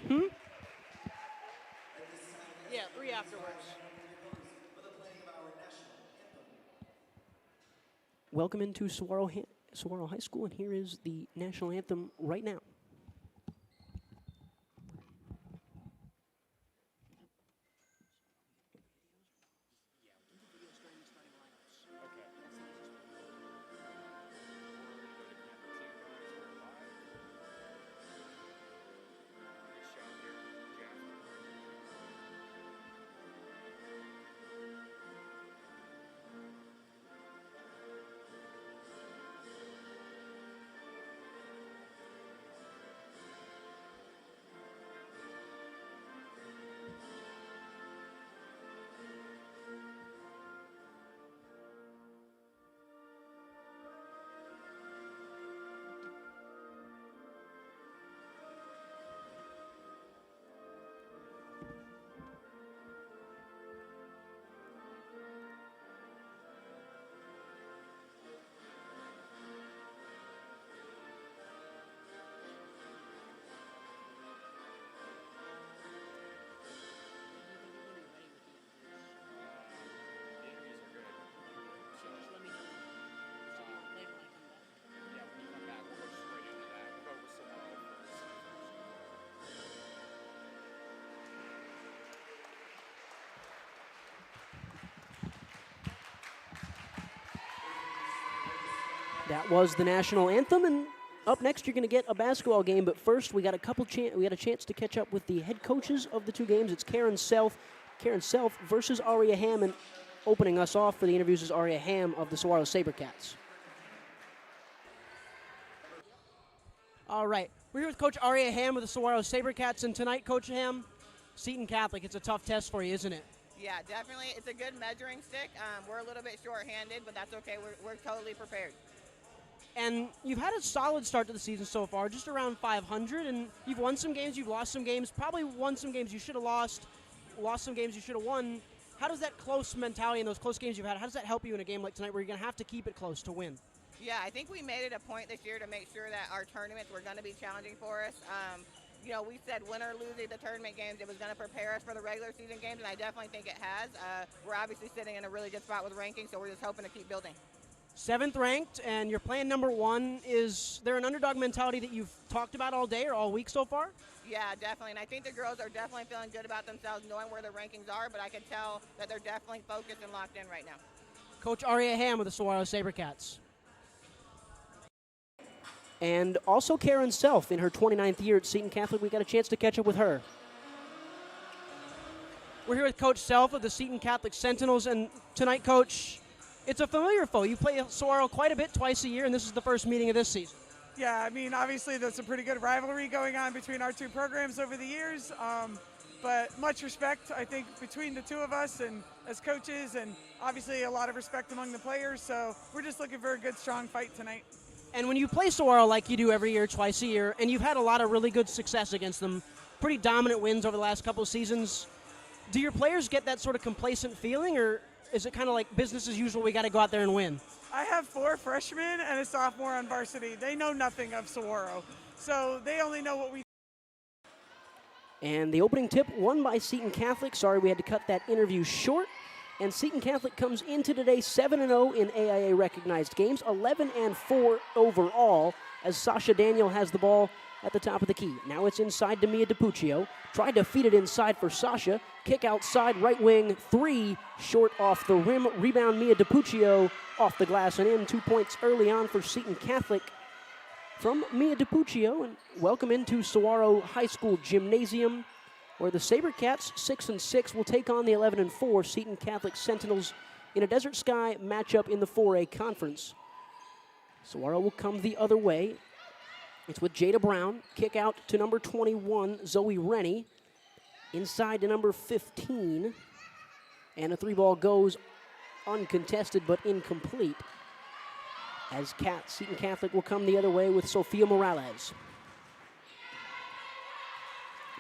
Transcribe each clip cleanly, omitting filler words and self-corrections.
Yeah, 3 afterwards. Welcome into Saguaro High School, and here is the national anthem right now. That was the national anthem, and up next you're going to get a basketball game. But first, we got a chance to catch up with the head coaches of the 2 games. It's Karen Self versus Aria Ham, and opening us off for the interviews is Aria Ham of the Saguaro Sabercats. All right, we're here with Coach Aria Ham of the Saguaro Sabercats, and tonight, Coach Ham, Seton Catholic. It's a tough test for you, isn't it? Yeah, definitely. It's a good measuring stick. We're a little bit short-handed, but that's okay. We're totally prepared. And you've had a solid start to the season so far, just around 500, and you've won some games, you've lost some games, probably won some games you should have lost some games you should have won. How does that close mentality and those close games you've had, how does that help you in a game like tonight where you're going to have to keep it close to win? Yeah, I think we made it a point this year to make sure that our tournaments were going to be challenging for us. We said win or lose the tournament games, it was going to prepare us for the regular season games, and I definitely think it has. We're obviously sitting in a really good spot with ranking, so we're just hoping to keep building. 7th ranked, and you're playing number 1. Is there an underdog mentality that you've talked about all day or all week so far? Yeah, definitely, and I think the girls are definitely feeling good about themselves, knowing where their rankings are, but I can tell that they're definitely focused and locked in right now. Coach Aria Ham of the Saguaro Sabercats. And also Karen Self in her 29th year at Seton Catholic. We got a chance to catch up with her. We're here with Coach Self of the Seton Catholic Sentinels, and tonight, Coach, it's a familiar foe. You play Saguaro quite a bit, twice a year, and this is the first meeting of this season. Yeah, I mean, obviously there's a pretty good rivalry going on between our 2 programs over the years, but much respect, I think, between the 2 of us and as coaches, and obviously a lot of respect among the players, so we're just looking for a good, strong fight tonight. And when you play Saguaro like you do every year, twice a year, and you've had a lot of really good success against them, pretty dominant wins over the last couple of seasons, do your players get that sort of complacent feeling, or is it kind of like business as usual, we got to go out there and win? I have 4 freshmen and a sophomore on varsity. They know nothing of Saguaro, so they only know what we. And the opening tip won by Seton Catholic. Sorry we had to cut that interview short. And Seton Catholic comes into today 7-0 in AIA recognized games, 11-4 overall, as Sasha Daniel has the ball at the top of the key. Now it's inside to Mia DiPuccio. Tried to feed it inside for Sasha. Kick outside, right wing, 3, short off the rim. Rebound, Mia DiPuccio off the glass and in. 2 points early on for Seton Catholic from Mia DiPuccio. And welcome into Saguaro High School Gymnasium, where the Sabercats, 6-6, will take on the 11-4 Seton Catholic Sentinels in a Desert Sky matchup in the 4A Conference. Saguaro will come the other way. It's with Jada Brown. Kick out to number 21, Zoe Rennie. Inside to number 15. And a 3-ball goes uncontested but incomplete, as Seton Catholic will come the other way with Sofia Morales.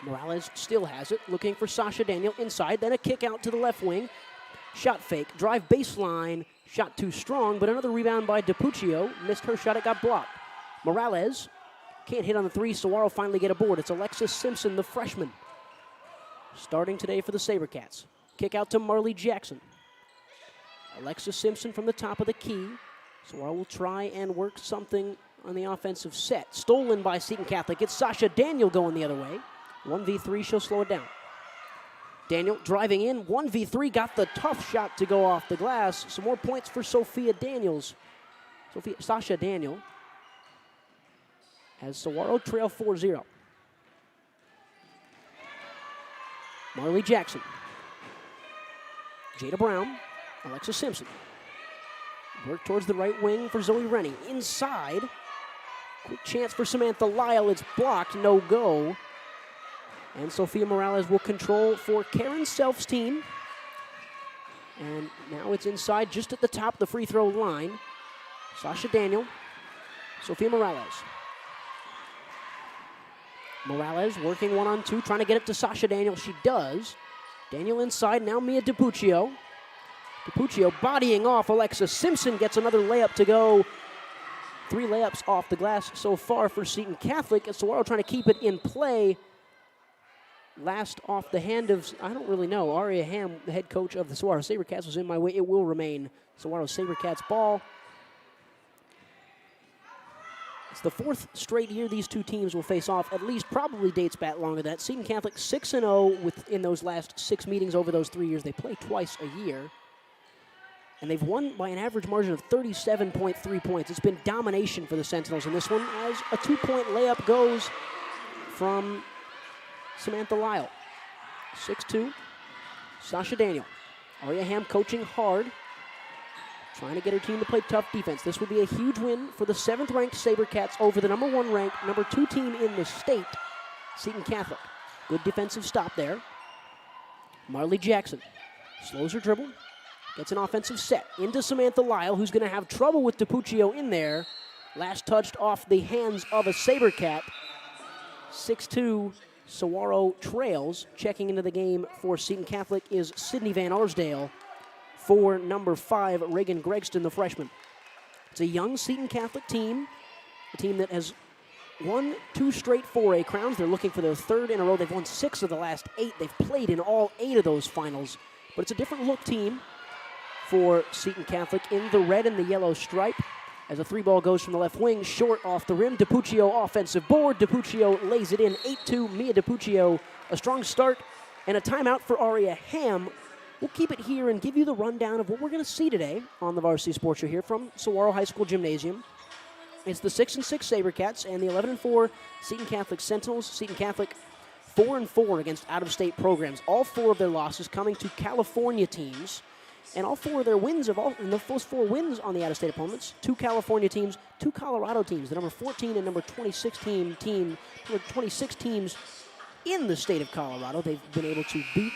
Morales still has it, looking for Sasha Daniel inside, then a kick out to the left wing. Shot fake, drive baseline, shot too strong, but another rebound by DiPuccio. Missed her shot, it got blocked. Morales Can't hit on the three. Saguaro finally get a board. It's Alexis Simpson, the freshman, starting today for the Sabercats. Kick out to Marley Jackson. Alexis Simpson from the top of the key. Saguaro will try and work something on the offensive set. Stolen by Seton Catholic. It's Sasha Daniel going the other way. 1v3, she'll slow it down. Daniel driving in, 1v3, got the tough shot to go off the glass. Some more points for Sasha Daniel, as Saguaro trail 4-0. Marley Jackson. Jada Brown, Alexis Simpson. Work towards the right wing for Zoe Rennie. Inside, quick chance for Samantha Lyle. It's blocked, no go. And Sophia Morales will control for Karen Self's team. And now it's inside just at the top of the free throw line. Sasha Daniel, Sophia Morales. Morales working 1-on-2, trying to get it to Sasha Daniel. She does. Daniel inside, now Mia DiPuccio. DiPuccio bodying off. Alexis Simpson gets another layup to go. 3 layups off the glass so far for Seton Catholic. As Saguaro trying to keep it in play. Last off the hand of, I don't really know, Aria Ham, the head coach of the Saguaro Sabercats, was in my way. It will remain Saguaro Sabercats ball. It's the 4th straight year these two teams will face off. At least probably dates back longer than that. Seton Catholic 6-0 within those last 6 meetings over those 3 years. They play twice a year. And they've won by an average margin of 37.3 points. It's been domination for the Sentinels in this one, as a 2-point layup goes from Samantha Lyle. 6'2", Sasha Daniel. Aria Ham coaching hard, trying to get her team to play tough defense. This would be a huge win for the 7th-ranked Sabercats over the number 1 ranked, number 2 team in the state, Seton Catholic. Good defensive stop there. Marley Jackson slows her dribble, gets an offensive set into Samantha Lyle, who's going to have trouble with DiPuccio in there. Last touched off the hands of a Sabercat. 6'2", Saguaro trails. Checking into the game for Seton Catholic is Sydney Van Arsdale for number 5, Reagan Gregston, the freshman. It's a young Seton Catholic team, a team that has won 2 straight 4A crowns. They're looking for their 3rd in a row. They've won 6 of the last 8. They've played in all 8 of those finals. But it's a different look team for Seton Catholic in the red and the yellow stripe. As a 3-ball goes from the left wing, short off the rim. DiPuccio offensive board. DiPuccio lays it in. 8-2, Mia DiPuccio. A strong start and a timeout for Aria Ham. We'll keep it here and give you the rundown of what we're going to see today on the Varsity Sports Show here from Saguaro High School Gymnasium. It's the 6-6 Sabercats and the 11-4 Seton Catholic Sentinels. Seton Catholic 4-4 against out-of-state programs. All 4 of their losses coming to California teams. And all 4 of their wins, in the first 4 wins on the out-of-state opponents, 2 California teams, 2 Colorado teams, the number 14 and number 26 teams in the state of Colorado. They've been able to beat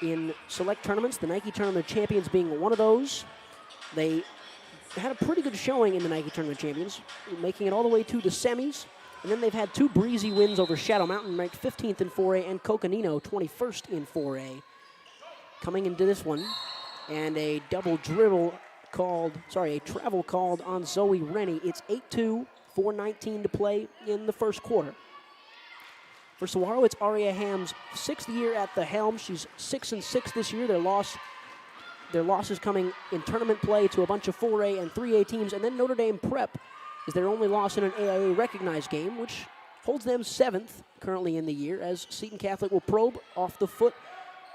in select tournaments, the Nike Tournament Champions being one of those. They had a pretty good showing in the Nike Tournament Champions, making it all the way to the semis. And then they've had 2 breezy wins over Shadow Mountain, ranked 15th in 4A, and Coconino, 21st in 4A. Coming into this one, and a travel called on Zoe Rennie. It's 8-2, 4:19 to play in the first quarter. For Saguaro, it's Aria Ham's 6th year at the helm. She's 6-6 this year. Their losses coming in tournament play to a bunch of 4A and 3A teams, and then Notre Dame Prep is their only loss in an AIA recognized game, which holds them 7th currently in the year, as Seton Catholic will probe off the foot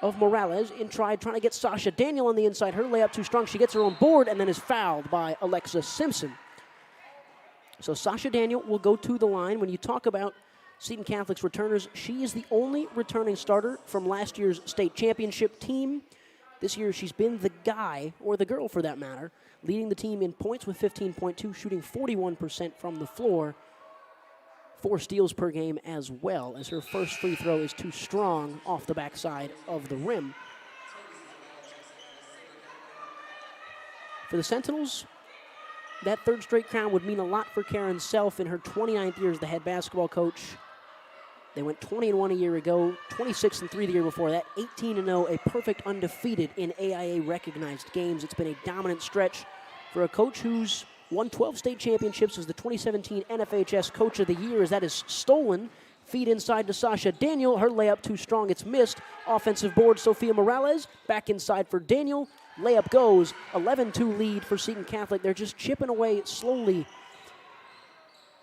of Morales trying to get Sasha Daniel on the inside. Her layup too strong. She gets her own board and then is fouled by Alexis Simpson. So Sasha Daniel will go to the line. When you talk about Seton Catholic's returners, she is the only returning starter from last year's state championship team. This year she's been the guy, or the girl for that matter, leading the team in points with 15.2, shooting 41% from the floor. 4 steals per game as well, as her first free throw is too strong off the backside of the rim. For the Sentinels, that 3rd straight crown would mean a lot for Karen Self in her 29th year as the head basketball coach. They went 20-1 a year ago, 26-3 the year before that, 18-0, a perfect undefeated in AIA recognized games. It's been a dominant stretch for a coach who's won 12 state championships, as the 2017 NFHS Coach of the Year, as that is stolen. Feed inside to Sasha Daniel. Her layup too strong. It's missed. Offensive board, Sophia Morales. Back inside for Daniel. Layup goes. 11-2 lead for Seton Catholic. They're just chipping away slowly,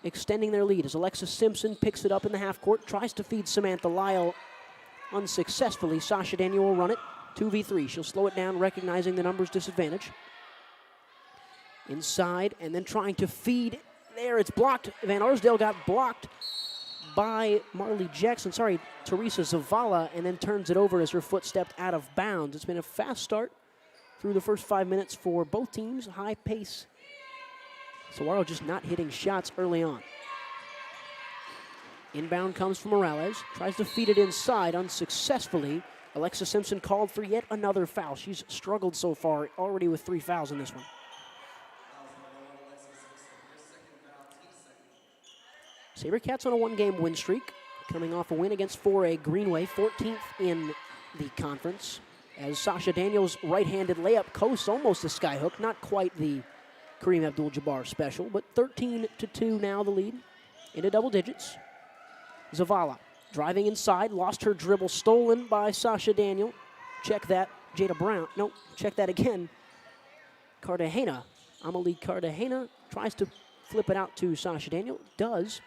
extending their lead as Alexis Simpson picks it up in the half court. Tries to feed Samantha Lyle unsuccessfully. Sasha Daniel will run it. 2v3. She'll slow it down, recognizing the numbers disadvantage. Inside, and then trying to feed there. It's blocked. Van Arsdale got blocked by Marley Jackson. Sorry, Teresa Zavala, and then turns it over as her foot stepped out of bounds. It's been a fast start through the first 5 minutes for both teams. High pace. Saguaro just not hitting shots early on. Inbound comes from Morales. Tries to feed it inside unsuccessfully. Alexis Simpson called for yet another foul. She's struggled so far, already with 3 fouls in this one. Sabercats on a 1-game win streak, coming off a win against 4A Greenway, 14th in the conference. As Sasha Daniels' right-handed layup coasts almost a skyhook, not quite the Kareem Abdul-Jabbar special, but 13-2 now the lead, into double digits. Zavala driving inside, lost her dribble, stolen by Sasha Daniel. Check that, Jada Brown. No, check that again. Cartagena, Amelie Cartagena tries to flip it out to Sasha Daniel, does.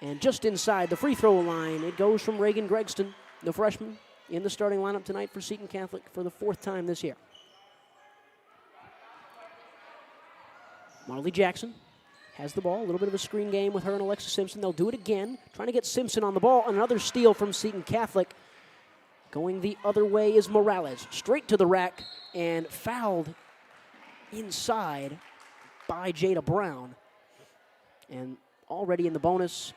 And just inside the free throw line, it goes from Reagan Gregston, the freshman, in the starting lineup tonight for Seton Catholic for the 4th time this year. Marley Jackson has the ball. A little bit of a screen game with her and Alexis Simpson. They'll do it again, trying to get Simpson on the ball. Another steal from Seton Catholic. Going the other way is Morales. Straight to the rack and fouled inside by Jada Brown. And already in the bonus,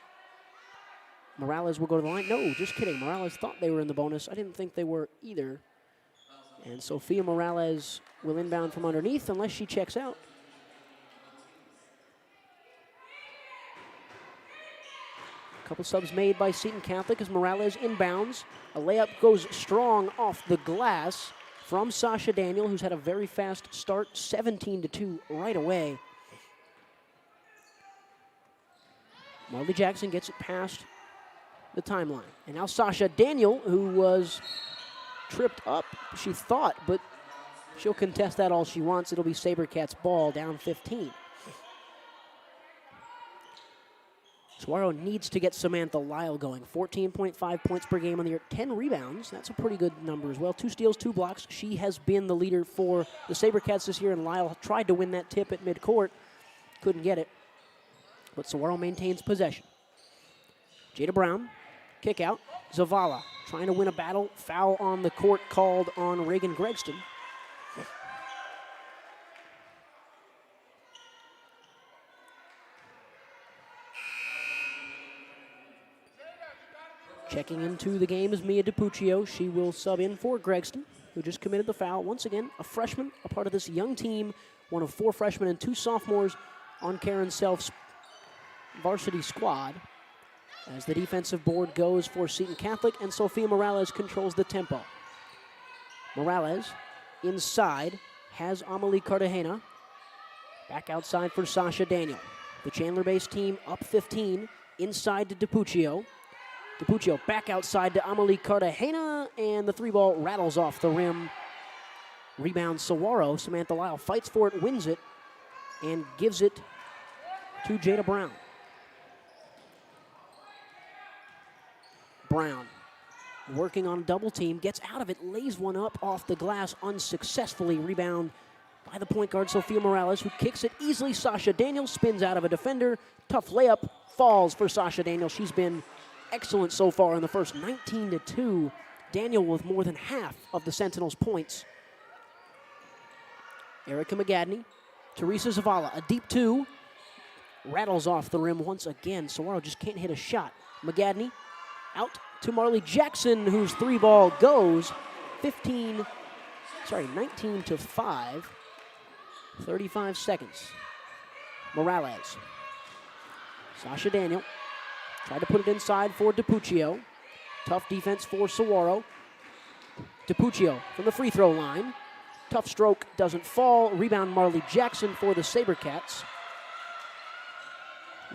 Morales will go to the line. No, just kidding. Morales thought they were in the bonus. I didn't think they were either. And Sophia Morales will inbound from underneath unless she checks out. A couple subs made by Seton Catholic as Morales inbounds. A layup goes strong off the glass from Sasha Daniel, who's had a very fast start, 17-2 right away. Marley Jackson gets it past the timeline. And now Sasha Daniel, who was tripped up, she thought, but she'll contest that all she wants. It'll be Sabercats ball, down 15. Saguaro needs to get Samantha Lyle going. 14.5 points per game on the year, 10 rebounds. That's a pretty good number as well. 2 steals, 2 blocks. She has been the leader for the Sabercats this year, and Lyle tried to win that tip at midcourt. Couldn't get it. But Saguaro maintains possession. Jada Brown, kick out. Zavala trying to win a battle. Foul on the court called on Reagan Gregston. Checking into the game is Mia DiPuccio. She will sub in for Gregston, who just committed the foul. Once again, a freshman, a part of this young team, one of 4 freshmen and 2 sophomores on Karen Self's varsity squad. As the defensive board goes for Seton Catholic, and Sophia Morales controls the tempo. Morales inside has Amelie Cartagena. Back outside for Sasha Daniel. The Chandler-based team up 15, inside to DiPuccio. DiPuccio back outside to Amelie Cartagena, and the 3-ball rattles off the rim. Rebound Saguaro. Samantha Lyle fights for it, wins it, and gives it to Jada Brown. Brown working on a double team, gets out of it, lays one up off the glass unsuccessfully. Rebound by the point guard Sophia Morales, who kicks it easily. Sasha Daniel spins out of a defender. Tough layup, falls for Sasha Daniel. She's been excellent so far in the first. 19-2. Daniel with more than half of the Sentinels' points. Erica McGadney, Teresa Zavala, a deep 2. Rattles off the rim once again. Saguaro just can't hit a shot. McGadney out to Marley Jackson, whose 3-ball goes. 19-5. 35 seconds. Morales. Sasha Daniel tried to put it inside for DiPuccio. Tough defense for Saguaro. DiPuccio from the free throw line. Tough stroke, doesn't fall. Rebound Marley Jackson for the Sabercats.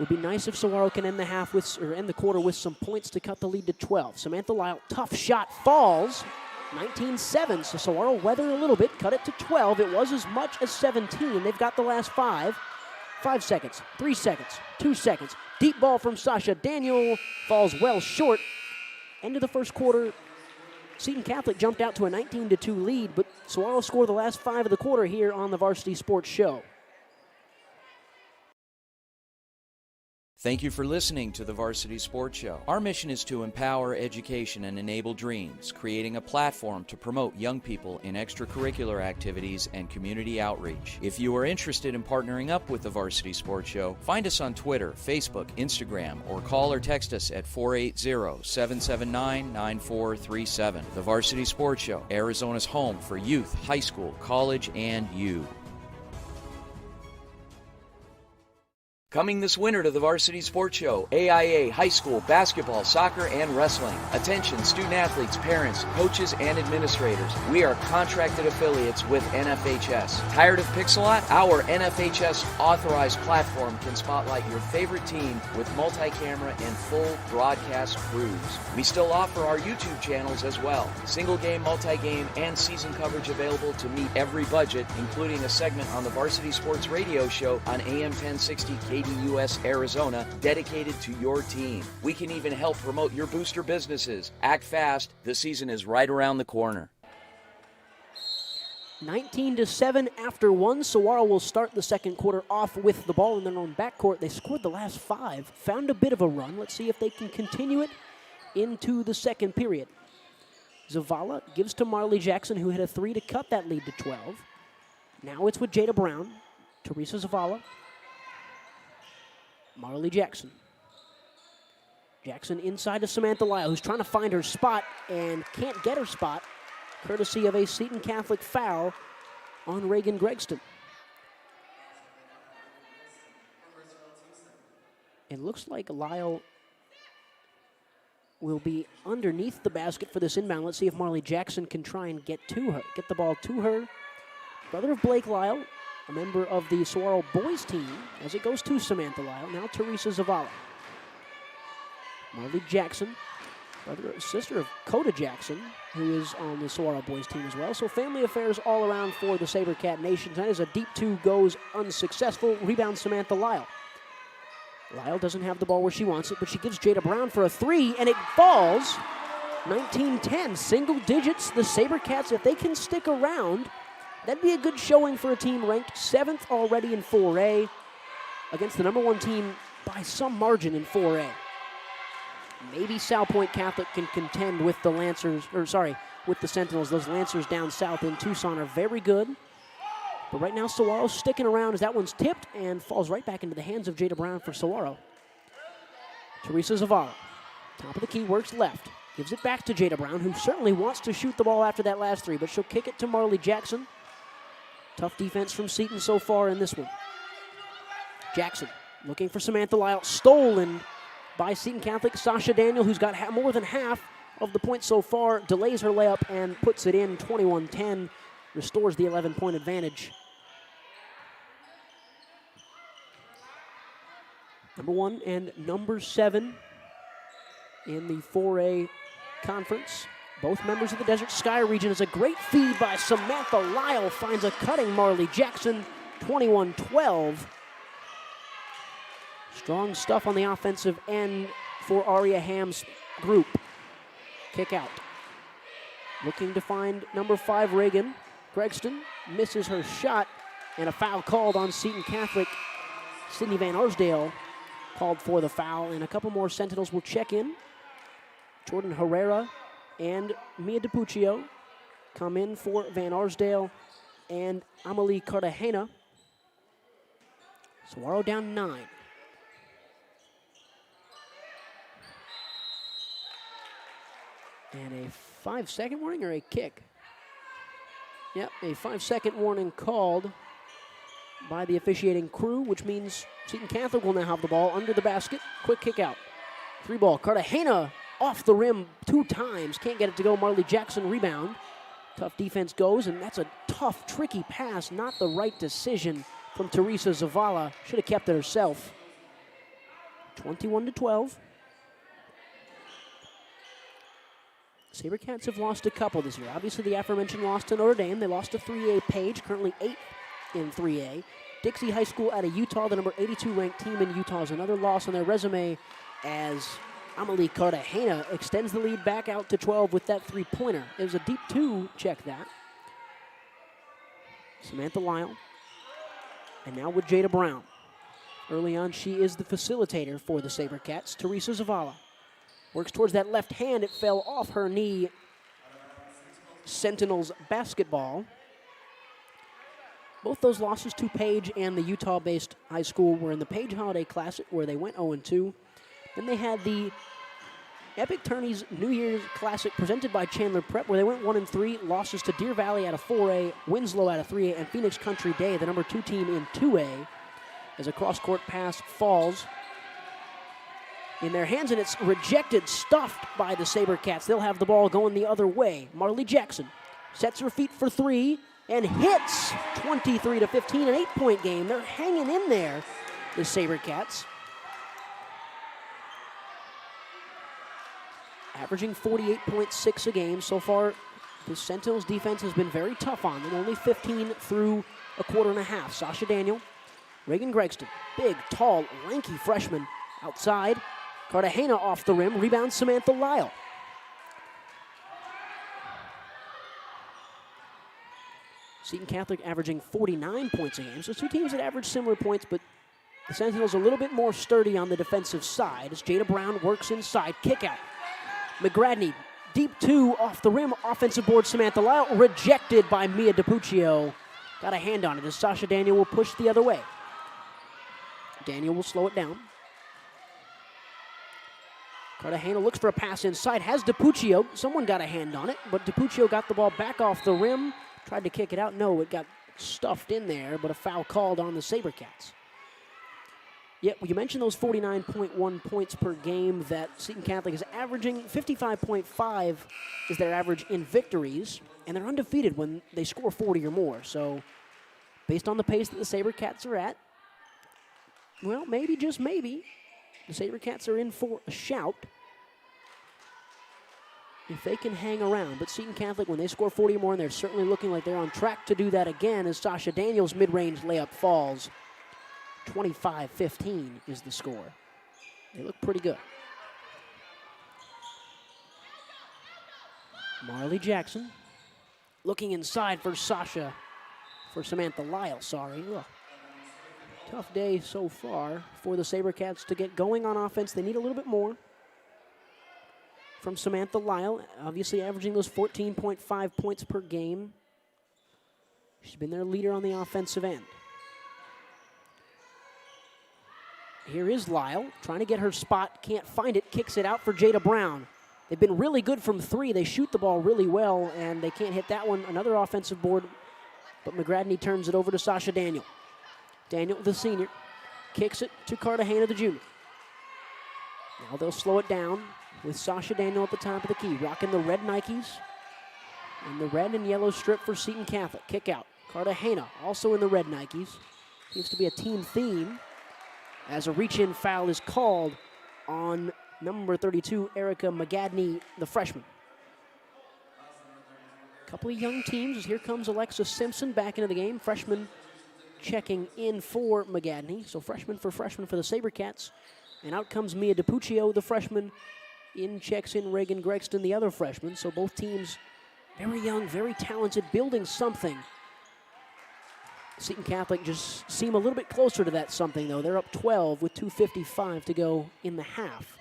Would be nice if Saguaro can end the quarter with some points to cut the lead to 12. Samantha Lyle, tough shot, falls. 19-7, so Saguaro weathered a little bit, cut it to 12. It was as much as 17. They've got the last 5. 5 seconds, 3 seconds, 2 seconds. Deep ball from Sasha Daniel, falls well short. End of the first quarter, Seton Catholic jumped out to a 19-2 lead, but Saguaro scored the last 5 of the quarter here on the Varsity Sports Show. Thank you for listening to the Varsity Sports Show. Our mission is to empower education and enable dreams, creating a platform to promote young people in extracurricular activities and community outreach. If you are interested in partnering up with the Varsity Sports Show, find us on Twitter, Facebook, Instagram, or call or text us at 480-779-9437. The Varsity Sports Show, Arizona's home for youth, high school, college, and you. Coming this winter to the Varsity Sports Show, AIA, high school, basketball, soccer, and wrestling. Attention student athletes, parents, coaches, and administrators. We are contracted affiliates with NFHS. Tired of Pixelot? Our NFHS authorized platform can spotlight your favorite team with multi-camera and full broadcast crews. We still offer our YouTube channels as well. Single game, multi-game, and season coverage available to meet every budget, including a segment on the Varsity Sports Radio Show on AM 1060 KDUS Arizona, dedicated to your team. We can even help promote your booster businesses. Act fast. The season is right around the corner. 19-7 after 1. Saguaro will start the second quarter off with the ball in their own backcourt. They scored the last 5. Found a bit of a run. Let's see if they can continue it into the second period. Zavala gives to Marley Jackson, who hit a 3 to cut that lead to 12. Now it's with Jada Brown. Teresa Zavala. Marley Jackson. Jackson inside to Samantha Lyle, who's trying to find her spot and can't get her spot, courtesy of a Seton Catholic foul on Reagan Gregston. It looks like Lyle will be underneath the basket for this inbound. Let's see if Marley Jackson can try and get the ball to her. Brother of Blake Lyle, a member of the Saguaro boys team, as it goes to Samantha Lyle. Now Teresa Zavala. Marley Jackson, sister of Coda Jackson, who is on the Saguaro boys team as well. So family affairs all around for the Sabercat Nation. Tonight as a deep 2 goes unsuccessful. Rebound Samantha Lyle. Lyle doesn't have the ball where she wants it, but she gives Jada Brown for a 3, and it falls. 19-10, single digits. The Sabercats, if they can stick around, that'd be a good showing for a team ranked 7th already in 4A against the number 1 team by some margin in 4A. Maybe Sal Point Catholic can contend with the with the Sentinels. Those Lancers down south in Tucson are very good. But right now, Saguaro's sticking around as that one's tipped and falls right back into the hands of Jada Brown for Saguaro. Teresa Zavala, top of the key, works left. Gives it back to Jada Brown, who certainly wants to shoot the ball after that last 3, but she'll kick it to Marley Jackson. Tough defense from Seton so far in this one. Jackson looking for Samantha Lyle. Stolen by Seton Catholic. Sasha Daniel, who's got more than half of the points so far, delays her layup and puts it in. 21-10. Restores the 11-point advantage. Number 1 and number 7 in the 4A conference. Both members of the Desert Sky region. Is a great feed by Samantha Lyle. Finds a cutting Marley Jackson. 21-12. Strong stuff on the offensive end for Aria Ham's group. Kick out. Looking to find number 5, Reagan Gregston. Misses her shot, and a foul called on Seton Catholic. Sydney Van Arsdale called for the foul, and a couple more Sentinels will check in. Jordan Herrera and Mia DiPuccio come in for Van Arsdale and Amelie Cartagena. Saguaro down 9. And a 5-second warning or a kick? Yep, a 5-second warning called by the officiating crew, which means Seton Catholic will now have the ball under the basket. Quick kick out. 3-ball. Cartagena off the rim 2 times. Can't get it to go. Marley Jackson rebound. Tough defense goes, and that's a tough, tricky pass. Not the right decision from Teresa Zavala. Should have kept it herself. 21-12. Sabercats have lost a couple this year. Obviously, the aforementioned loss to Notre Dame. They lost to 3A Page, currently 8th in 3A. Dixie High School out of Utah, the number 82 ranked team in Utah, is another loss on their resume as Amelie Cartagena extends the lead back out to 12 with that three-pointer. It was a deep two, check that. Samantha Lyle. And now with Jada Brown. Early on, she is the facilitator for the Sabercats. Teresa Zavala works towards that left hand. It fell off her knee. Sentinels basketball. Both those losses to Page and the Utah-based high school were in the Page Holiday Classic, where they went 0-2. Then they had the Epic Tourneys New Year's Classic presented by Chandler Prep, where they went 1-3, losses to Deer Valley out of 4A, Winslow out of 3A, and Phoenix Country Day, the number 2 team in 2A, as a cross-court pass falls in their hands, and it's rejected, stuffed by the Sabercats. They'll have the ball going the other way. Marley Jackson sets her feet for three and hits 23-15, an 8-point game. They're hanging in there, the Sabercats. Averaging 48.6 a game. So far, the Sentinels defense has been very tough on them, only 15 through a quarter and a half. Sasha Daniel, Reagan Gregston, big, tall, lanky freshman outside. Cartagena off the rim, rebounds Samantha Lyle. Seton Catholic averaging 49 points a game. So two teams that average similar points, but the Sentinels a little bit more sturdy on the defensive side as Jada Brown works inside, kick out. McGradney, deep two off the rim, offensive board Samantha Lyle, rejected by Mia DiPuccio. Got a hand on it as Sasha Daniel will push the other way. Daniel will slow it down. Cartagena looks for a pass inside, has DiPuccio. Someone got a hand on it, but DiPuccio got the ball back off the rim, tried to kick it out. No, it got stuffed in there, but a foul called on the Sabercats. Yeah, well, you mentioned those 49.1 points per game that Seton Catholic is averaging. 55.5 is their average in victories, and they're undefeated when they score 40 or more. So based on the pace that the Sabercats are at, well, maybe, just maybe, the Sabercats are in for a shout if they can hang around. But Seton Catholic, when they score 40 or more, and they're certainly looking like they're on track to do that again as Sasha Daniels' mid-range layup falls. 25-15 is the score. They look pretty good. Marley Jackson looking inside for Samantha Lyle, sorry. Ugh. Tough day so far for the Sabercats to get going on offense. They need a little bit more from Samantha Lyle, obviously averaging those 14.5 points per game. She's been their leader on the offensive end. Here is Lyle, trying to get her spot, can't find it, kicks it out for Jada Brown. They've been really good from three. They shoot the ball really well, and they can't hit that one. Another offensive board, but McGradney turns it over to Sasha Daniel. Daniel, the senior, kicks it to Cartagena, the junior. Now they'll slow it down with Sasha Daniel at the top of the key, rocking the red Nikes and the red and yellow strip for Seton Catholic. Kick out. Cartagena, also in the red Nikes. Seems to be a team theme, as a reach-in foul is called on number 32, Erica McGadney, the freshman. A couple of young teams, as here comes Alexa Simpson back into the game. Freshman checking in for McGadney. So freshman for the Sabercats. And out comes Mia DiPuccio, the freshman. Checks in Reagan Gregston, the other freshman. So both teams very young, very talented, building something. Seton Catholic just seem a little bit closer to that something, though. They're up 12 with 2:55 to go in the half.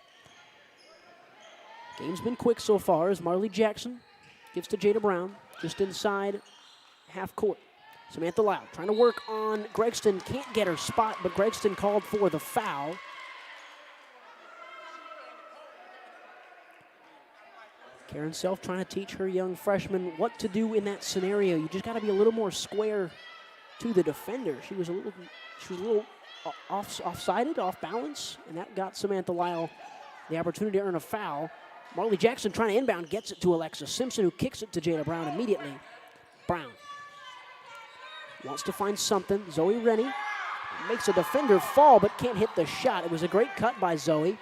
Game's been quick so far as Marley Jackson gives to Jada Brown, just inside half court. Samantha Lyle trying to work on Gregston, can't get her spot, but Gregston called for the foul. Karen Self trying to teach her young freshman what to do in that scenario. You just got to be a little more square to the defender. She was a little offsided, off balance, and that got Samantha Lyle the opportunity to earn a foul. Marley Jackson trying to inbound, gets it to Alexa Simpson, who kicks it to Jada Brown immediately. Brown wants to find something. Zoe Rennie makes a defender fall but can't hit the shot. It was a great cut by Zoe.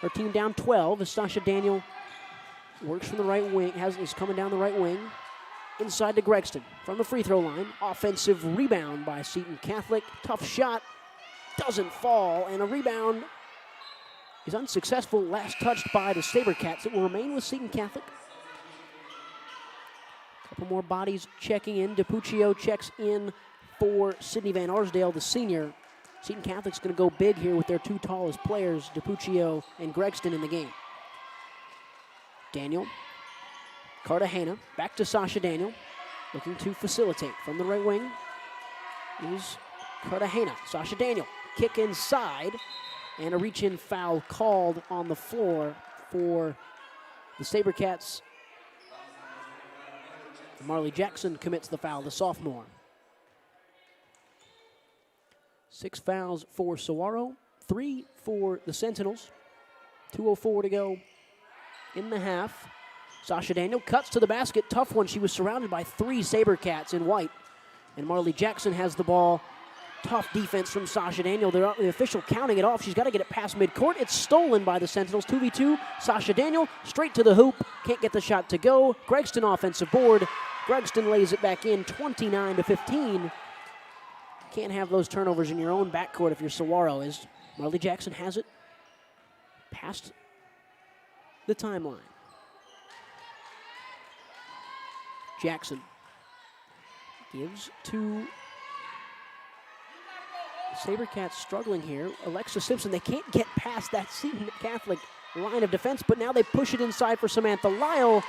Her team down 12 as Sasha Daniel works from the right wing, is coming down the right wing. Inside to Gregston from the free throw line. Offensive rebound by Seton Catholic. Tough shot, doesn't fall, and a rebound is unsuccessful. Last touched by the Sabercats. It will remain with Seton Catholic. Couple more bodies checking in. DiPuccio checks in for Sydney Van Arsdale, the senior. Seton Catholic's going to go big here with their two tallest players, DiPuccio and Gregston, in the game. Daniel, Cartagena, back to Sasha Daniel, looking to facilitate from the right wing is Cartagena. Sasha Daniel, kick inside, and a reach-in foul called on the floor for the Sabercats. Marley Jackson commits the foul, the sophomore. 6 fouls for Saguaro, 3 for the Sentinels. 2:04 to go in the half. Sasha Daniel cuts to the basket. Tough one. She was surrounded by 3 Sabercats in white. And Marley Jackson has the ball. Tough defense from Sasha Daniel. The official counting it off. She's got to get it past midcourt. It's stolen by the Sentinels. 2v2. Sasha Daniel straight to the hoop. Can't get the shot to go. Gregston offensive board. Gregston lays it back in, 29-15. Can't have those turnovers in your own backcourt if you're Saguaro. As Marley Jackson has it past the timeline. Jackson gives to Sabercats struggling here. Alexa Simpson, they can't get past that Seton Catholic line of defense, but now they push it inside for Samantha Lyle,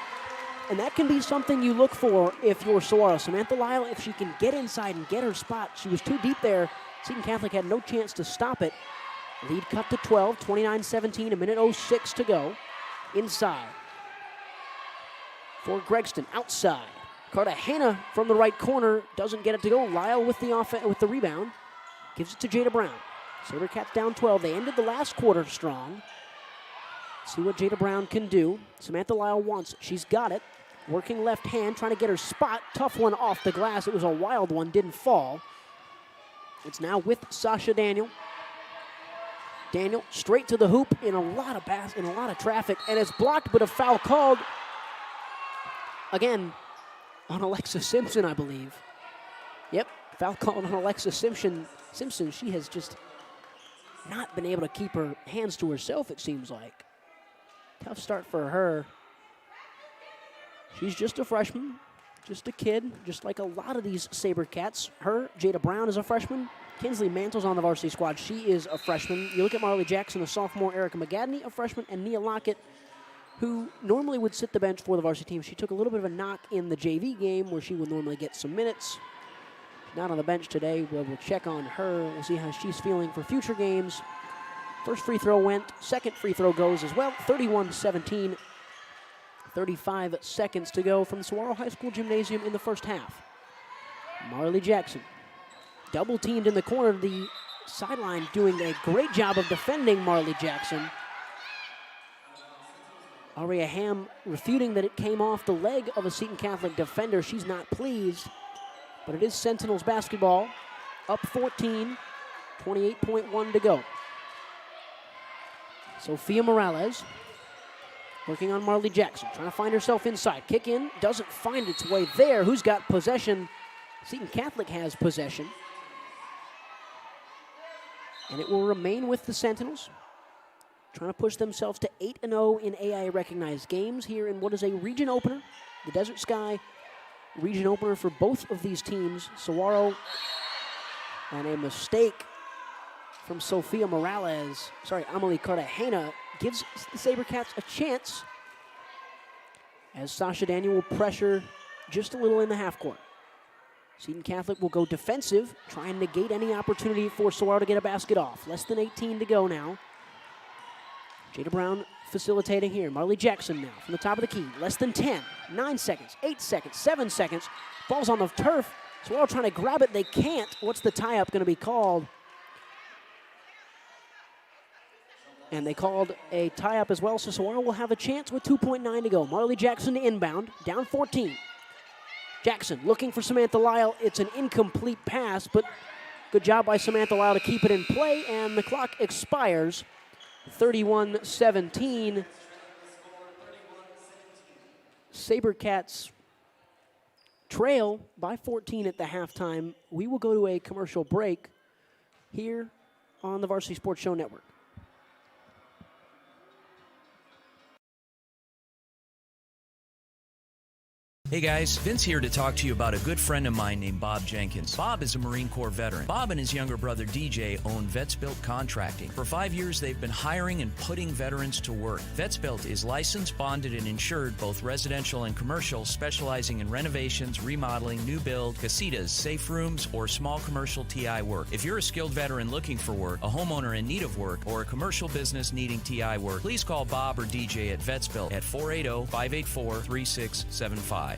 and that can be something you look for if you're Saguaro. Samantha Lyle, if she can get inside and get her spot, she was too deep there. Seton Catholic had no chance to stop it. Lead cut to 12, 29-17, a minute 06 to go. Inside for Gregston, outside. Cartagena from the right corner doesn't get it to go. Lyle with the rebound. Gives it to Jada Brown. Sabercats down 12. They ended the last quarter strong. See what Jada Brown can do. Samantha Lyle wants it. She's got it. Working left hand, trying to get her spot. Tough one off the glass. It was a wild one, didn't fall. It's now with Sasha Daniel. Daniel straight to the hoop in a lot of traffic, and it's blocked, but a foul called again on Alexa Simpson, I believe. Yep, foul called on Alexa Simpson. She has just not been able to keep her hands to herself, it seems like. Tough start for her. She's just a freshman, just a kid, just like a lot of these Sabercats. Jada Brown is a freshman. Kinsley Mantle's on the varsity squad. She is a freshman. You look at Marley Jackson, a sophomore. Erica McGadney, a freshman. And Nia Lockett, who normally would sit the bench for the varsity team. She took a little bit of a knock in the JV game where she would normally get some minutes. Not on the bench today. We'll check on her. We'll see how she's feeling for future games. First free throw went. Second free throw goes as well. 31-17. 35 seconds to go from the Saguaro High School Gymnasium in the first half. Marley Jackson double teamed in the corner. The sideline doing a great job of defending Marley Jackson. Aria Ham refuting that it came off the leg of a Seton Catholic defender. She's not pleased, but it is Sentinels basketball. Up 14, 28.1 to go. Sophia Morales working on Marley Jackson, trying to find herself inside. Kick in, doesn't find its way there. Who's got possession? Seton Catholic has possession. And it will remain with the Sentinels, trying to push themselves to 8-0 in AIA-recognized games here in what is a region opener. The Desert Sky region opener for both of these teams. Saguaro, and a mistake from Sophia Morales, Amelie Cartagena, gives the Sabercats a chance as Sasha Daniel will pressure just a little in the half court. Seton Catholic will go defensive, try and negate any opportunity for Saguaro to get a basket off. Less than 18 to go now. Jada Brown facilitating here. Marley Jackson now from the top of the key. Less than 10, 9 seconds, 8 seconds, 7 seconds. Ball's on the turf. Saguaro trying to grab it. They can't. What's the tie-up going to be called? And they called a tie-up as well, so Saguaro will have a chance with 2.9 to go. Marley Jackson to inbound, down 14. Jackson looking for Samantha Lyle. It's an incomplete pass, but Good job by Samantha Lau to keep it in play, and the clock expires. 31-17. Sabercats trail by 14 at the halftime. We will go to a commercial break here on the Varsity Sports Show Network. Hey guys, Vince here to talk to you about a good friend of mine named Bob Jenkins. Bob is a Marine Corps veteran. Bob and his younger brother DJ own Vets Built Contracting. For 5 years, they've been hiring and putting veterans to work. Vets Built is licensed, bonded, and insured, both residential and commercial, specializing in renovations, remodeling, new build, casitas, safe rooms, or small commercial TI work. If you're a skilled veteran looking for work, a homeowner in need of work, or a commercial business needing TI work, please call Bob or DJ at Vets Built at 480-584-3675.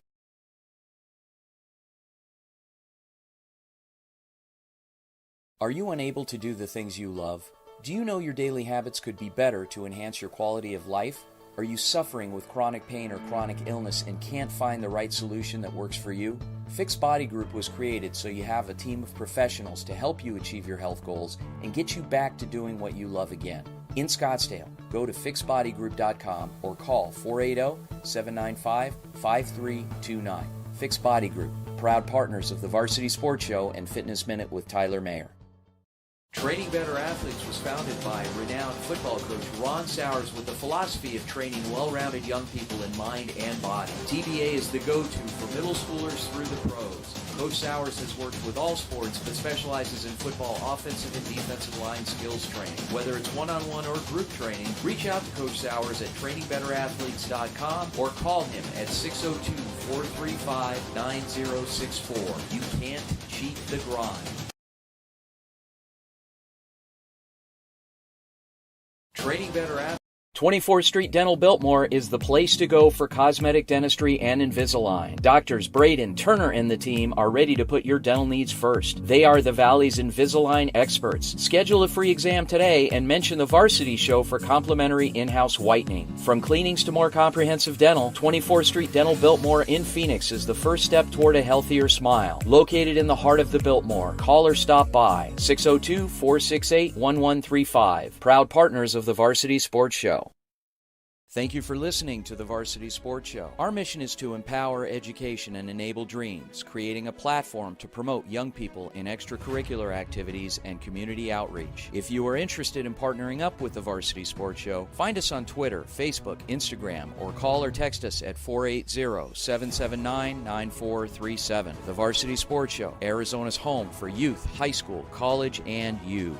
Are you unable to do the things you love? Do you know your daily habits could be better to enhance your quality of life? Are you suffering with chronic pain or chronic illness and can't find the right solution that works for you? Fixed Body Group was created so you have a team of professionals to help you achieve your health goals and get you back to doing what you love again. In Scottsdale, go to fixedbodygroup.com or call 480-795-5329. Fixed Body Group, proud partners of the Varsity Sports Show and Fitness Minute with Tyler Mayer. Training Better Athletes was founded by renowned football coach Ron Sowers with the philosophy of training well-rounded young people in mind and body. TBA is the go-to for middle schoolers through the pros. Coach Sowers has worked with all sports but specializes in football offensive and defensive line skills training. Whether it's one-on-one or group training, reach out to Coach Sowers at trainingbetterAthletes.com or call him at 602-435-9064. You can't cheat the grind. Training Better Athletes. 24th Street Dental Biltmore is the place to go for cosmetic dentistry and Invisalign. Doctors Braden, Turner, and the team are ready to put your dental needs first. They are the Valley's Invisalign experts. Schedule a free exam today and mention the Varsity Show for complimentary in-house whitening. From cleanings to more comprehensive dental, 24th Street Dental Biltmore in Phoenix is the first step toward a healthier smile. Located in the heart of the Biltmore, call or stop by 602-468-1135. Proud partners of the Varsity Sports Show. Thank you for listening to the Varsity Sports Show. Our mission is to empower education and enable dreams, creating a platform to promote young people in extracurricular activities and community outreach. If you are interested in partnering up with the Varsity Sports Show, find us on Twitter, Facebook, Instagram, or call or text us at 480-779-9437. The Varsity Sports Show, Arizona's home for youth, high school, college, and you.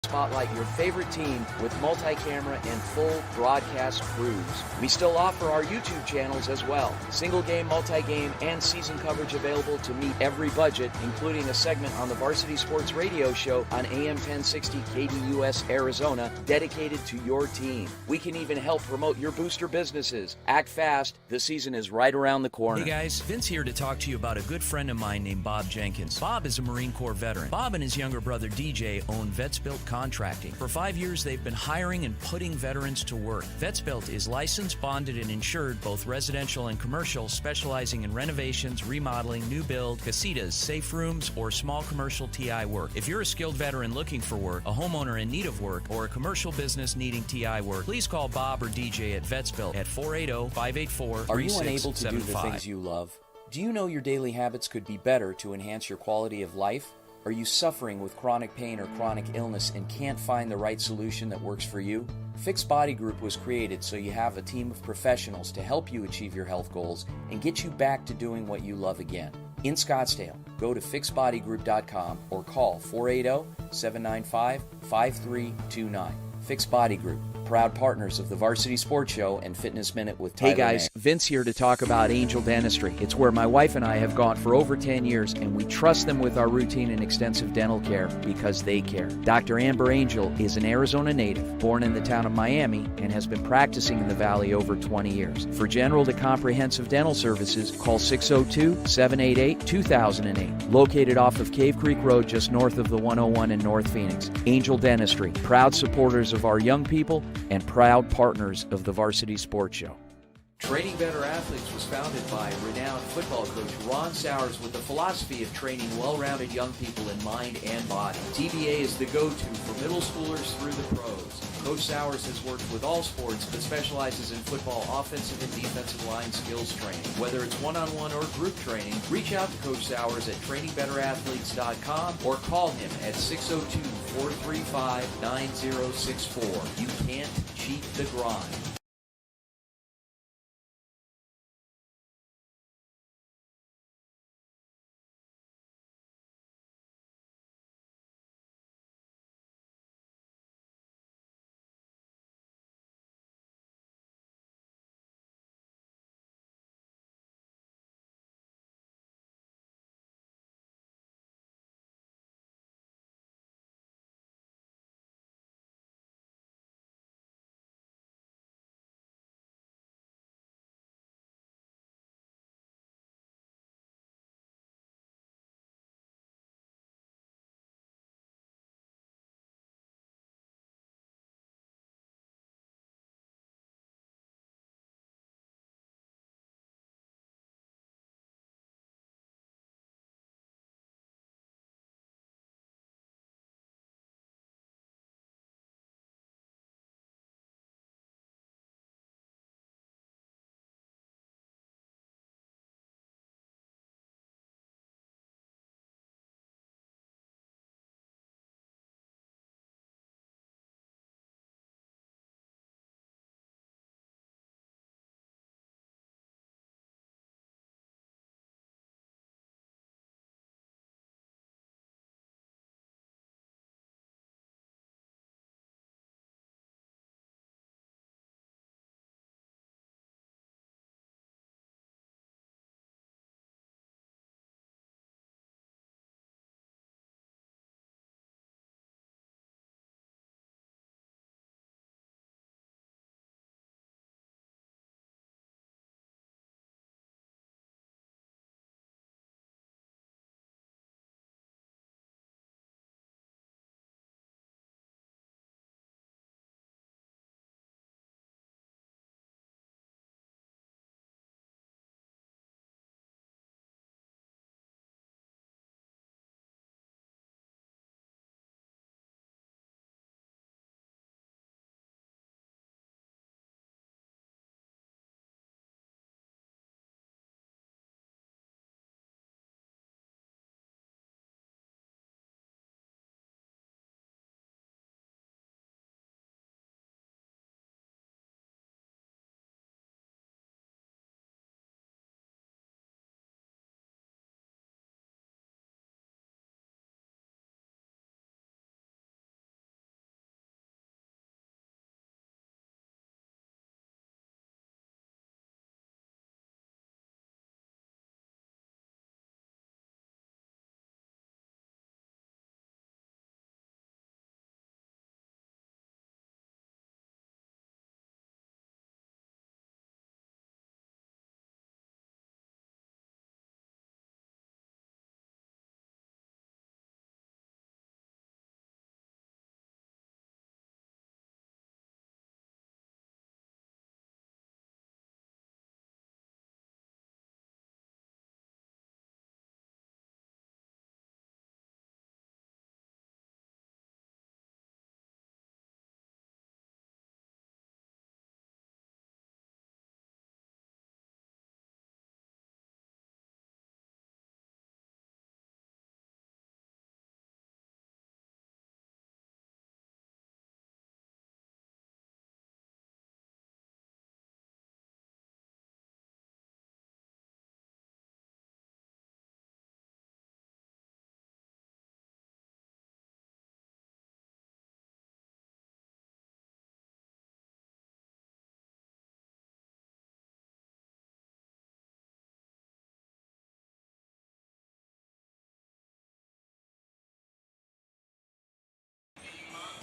Spotlight your favorite team with multi-camera and full broadcast crews. We still offer our YouTube channels as well. Single game, multi-game, and season coverage available to meet every budget, including a segment on the Varsity Sports Radio Show on AM 1060 KDUS Arizona, dedicated to your team. We can even help promote your booster businesses. Act fast. The season is right around the corner. Hey guys, Vince here to talk to you about a good friend of mine named Bob Jenkins. Bob is a Marine Corps veteran. Bob and his younger brother DJ own Vets Built Contracting. For 5 years, they've been hiring and putting veterans to work. Vets Built is licensed, bonded, and insured, both residential and commercial, specializing in renovations, remodeling, new build, casitas, safe rooms, or small commercial TI work. If you're a skilled veteran looking for work, a homeowner in need of work, or a commercial business needing TI work, please call Bob or DJ at Vets Built at 480-584-3675. Are you unable to do the things you love? Do you know your daily habits could be better to enhance your quality of life? Are you suffering with chronic pain or chronic illness and can't find the right solution that works for you? Fixed Body Group was created so you have a team of professionals to help you achieve your health goals and get you back to doing what you love again. In Scottsdale, go to fixedbodygroup.com or call 480-795-5329. Fixed Body Group, proud partners of the Varsity Sports Show and Fitness Minute with Tyler. Hey guys, Vince here to talk about Angel Dentistry. It's where my wife and I have gone for over 10 years, and we trust them with our routine and extensive dental care because they care. Dr. Amber Angel is an Arizona native, born in the town of Miami, and has been practicing in the Valley over 20 years. For general to comprehensive dental services, call 602-788-2008. Located off of Cave Creek Road, just north of the 101 in North Phoenix. Angel Dentistry, proud supporters of our young people and proud partners of the Varsity Sports Show. Training Better Athletes was founded by renowned football coach Ron Sowers with the philosophy of training well-rounded young people in mind and body. TBA is the go-to for middle schoolers through the pros. Coach Sowers has worked with all sports but specializes in football offensive and defensive line skills training. Whether it's one-on-one or group training, reach out to Coach Sowers at trainingbetterAthletes.com or call him at 602-435-9064. You can't cheat the grind.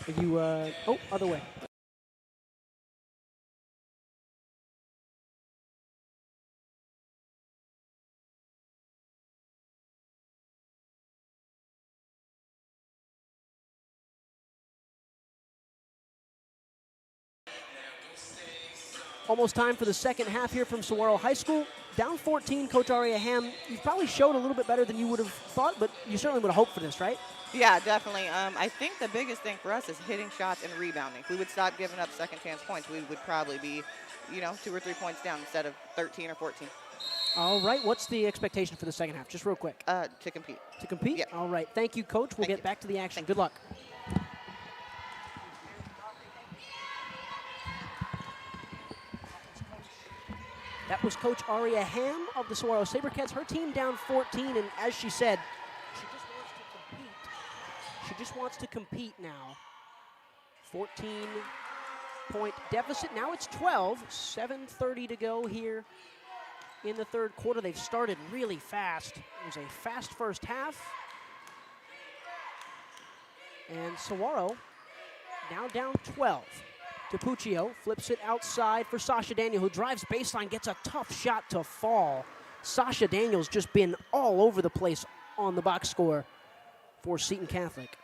Are you, oh, other way. Almost time for the second half here from Saguaro High School. Down 14, Coach Aria Ham, you probably showed a little bit better than you would have thought, but you certainly would have hoped for this, right? Yeah, definitely. I think the biggest thing for us is hitting shots and rebounding. If we would stop giving up second chance points, we would probably be, 2 or 3 points down instead of 13 or 14. All right, what's the expectation for the second half? Just real quick. To compete. To compete? Yeah. All right, thank you, Coach. We'll get back to the action. Good luck. That was Coach Aria Ham of the Saguaro Sabercats. Her team down 14, and as she said, she just wants to compete. She just wants to compete now. 14-point deficit. Now it's 12. 7:30 to go here in the third quarter. They've started really fast. It was a fast first half. And Saguaro now down 12. Tipuccio flips it outside for Sasha Daniel, who drives baseline, gets a tough shot to fall. Sasha Daniel's just been all over the place on the box score for Seton Catholic.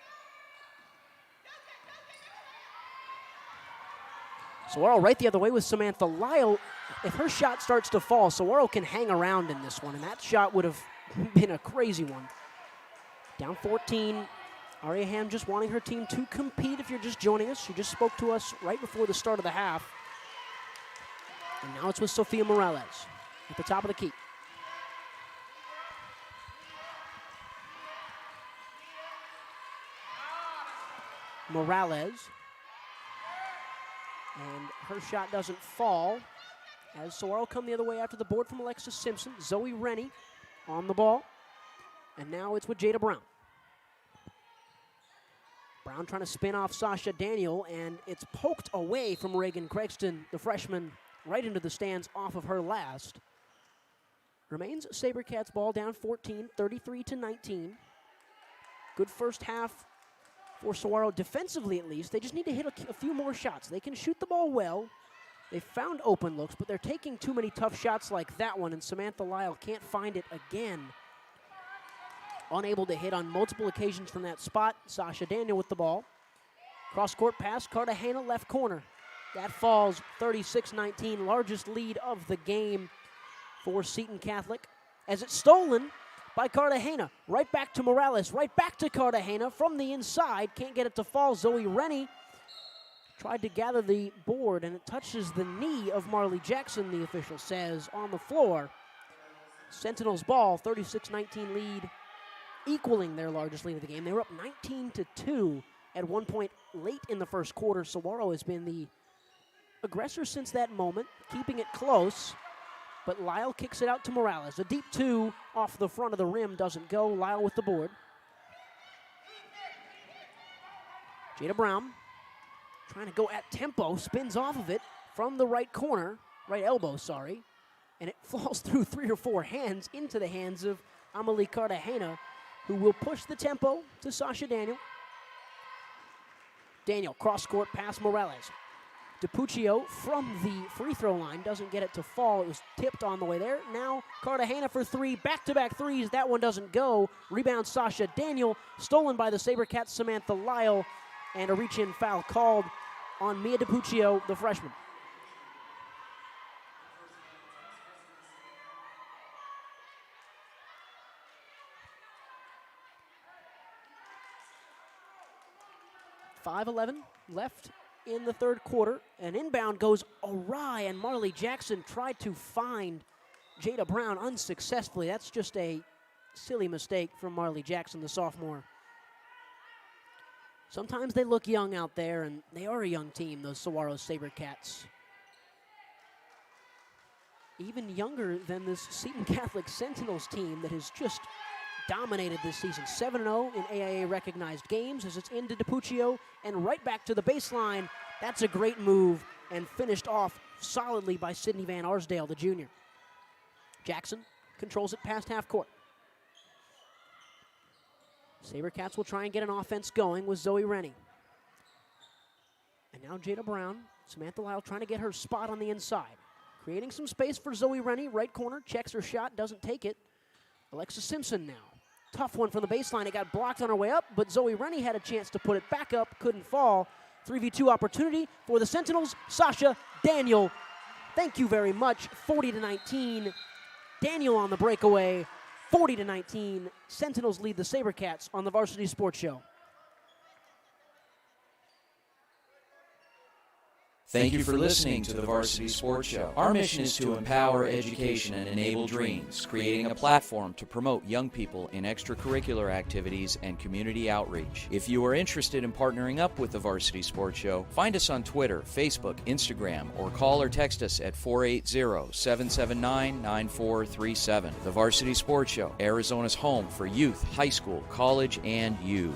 Saguaro right the other way with Samantha Lyle. If her shot starts to fall, Saguaro can hang around in this one, and that shot would have been a crazy one. Down 14. Aria Ham just wanting her team to compete. If you're just joining us, she just spoke to us right before the start of the half. And now it's with Sofia Morales at the top of the key. Morales. And her shot doesn't fall as Saguaro come the other way after the board from Alexis Simpson. Zoe Rennie on the ball. And now it's with Jada Brown. Brown trying to spin off Sasha Daniel, and it's poked away from Reagan Craigston, the freshman, right into the stands off of her last. Remains Sabercats ball down 14, 33-19. Good first half for Saguaro, defensively at least. They just need to hit a few more shots. They can shoot the ball well. They found open looks, but they're taking too many tough shots like that one, and Samantha Lyle can't find it again. Unable to hit on multiple occasions from that spot. Sasha Daniel with the ball. Cross-court pass, Cartagena left corner. That falls 36-19, largest lead of the game for Seton Catholic. As it's stolen by Cartagena. Right back to Morales, right back to Cartagena from the inside. Can't get it to fall. Zoe Rennie tried to gather the board, and it touches the knee of Marley Jackson, the official says, on the floor. Sentinels ball, 36-19 lead, equaling their largest lead of the game. They were up 19-2 at one point late in the first quarter. Saguaro has been the aggressor since that moment, keeping it close. But Lyle kicks it out to Morales. A deep two off the front of the rim doesn't go. Lyle with the board. Jada Brown trying to go at tempo, spins off of it from the right corner, right elbow, sorry. And it falls through 3 or 4 hands into the hands of Amelie Cartagena, who will push the tempo to Sasha Daniel. Daniel, cross-court pass Morales. Tipuccio from the free throw line doesn't get it to fall. It was tipped on the way there. Now Cartagena for 3, back-to-back threes. That one doesn't go. Rebound Sasha Daniel, stolen by the Sabercats Samantha Lyle, and a reach-in foul called on Mia Tipuccio, the freshman. .5:11 left in the third quarter. An inbound goes awry, and Marley Jackson tried to find Jada Brown unsuccessfully. That's just a silly mistake from Marley Jackson, the sophomore. Sometimes they look young out there, and they are a young team, those Saguaro Sabercats. Even younger than this Seton Catholic Sentinels team that has just dominated this season. 7-0 in AIA-recognized games as it's into Tipuccio and right back to the baseline. That's a great move and finished off solidly by Sydney Van Arsdale, the junior. Jackson controls it past half court. Sabercats will try and get an offense going with Zoe Rennie. And now Jada Brown, Samantha Lyle trying to get her spot on the inside. Creating some space for Zoe Rennie, right corner, checks her shot, doesn't take it. Alexa Simpson now. Tough one from the baseline. It got blocked on her way up, but Zoe Rennie had a chance to put it back up, couldn't fall. 3v2 opportunity for the Sentinels. Sasha Daniel, thank you very much. 40-19. Daniel on the breakaway. 40-19. Sentinels lead the Sabercats on the Varsity Sports Show. Thank you for listening to the Varsity Sports Show. Our mission is to empower education and enable dreams, creating a platform to promote young people in extracurricular activities and community outreach. If you are interested in partnering up with the Varsity Sports Show, find us on Twitter, Facebook, Instagram, or call or text us at 480-779-9437. The Varsity Sports Show, Arizona's home for youth, high school, college, and you.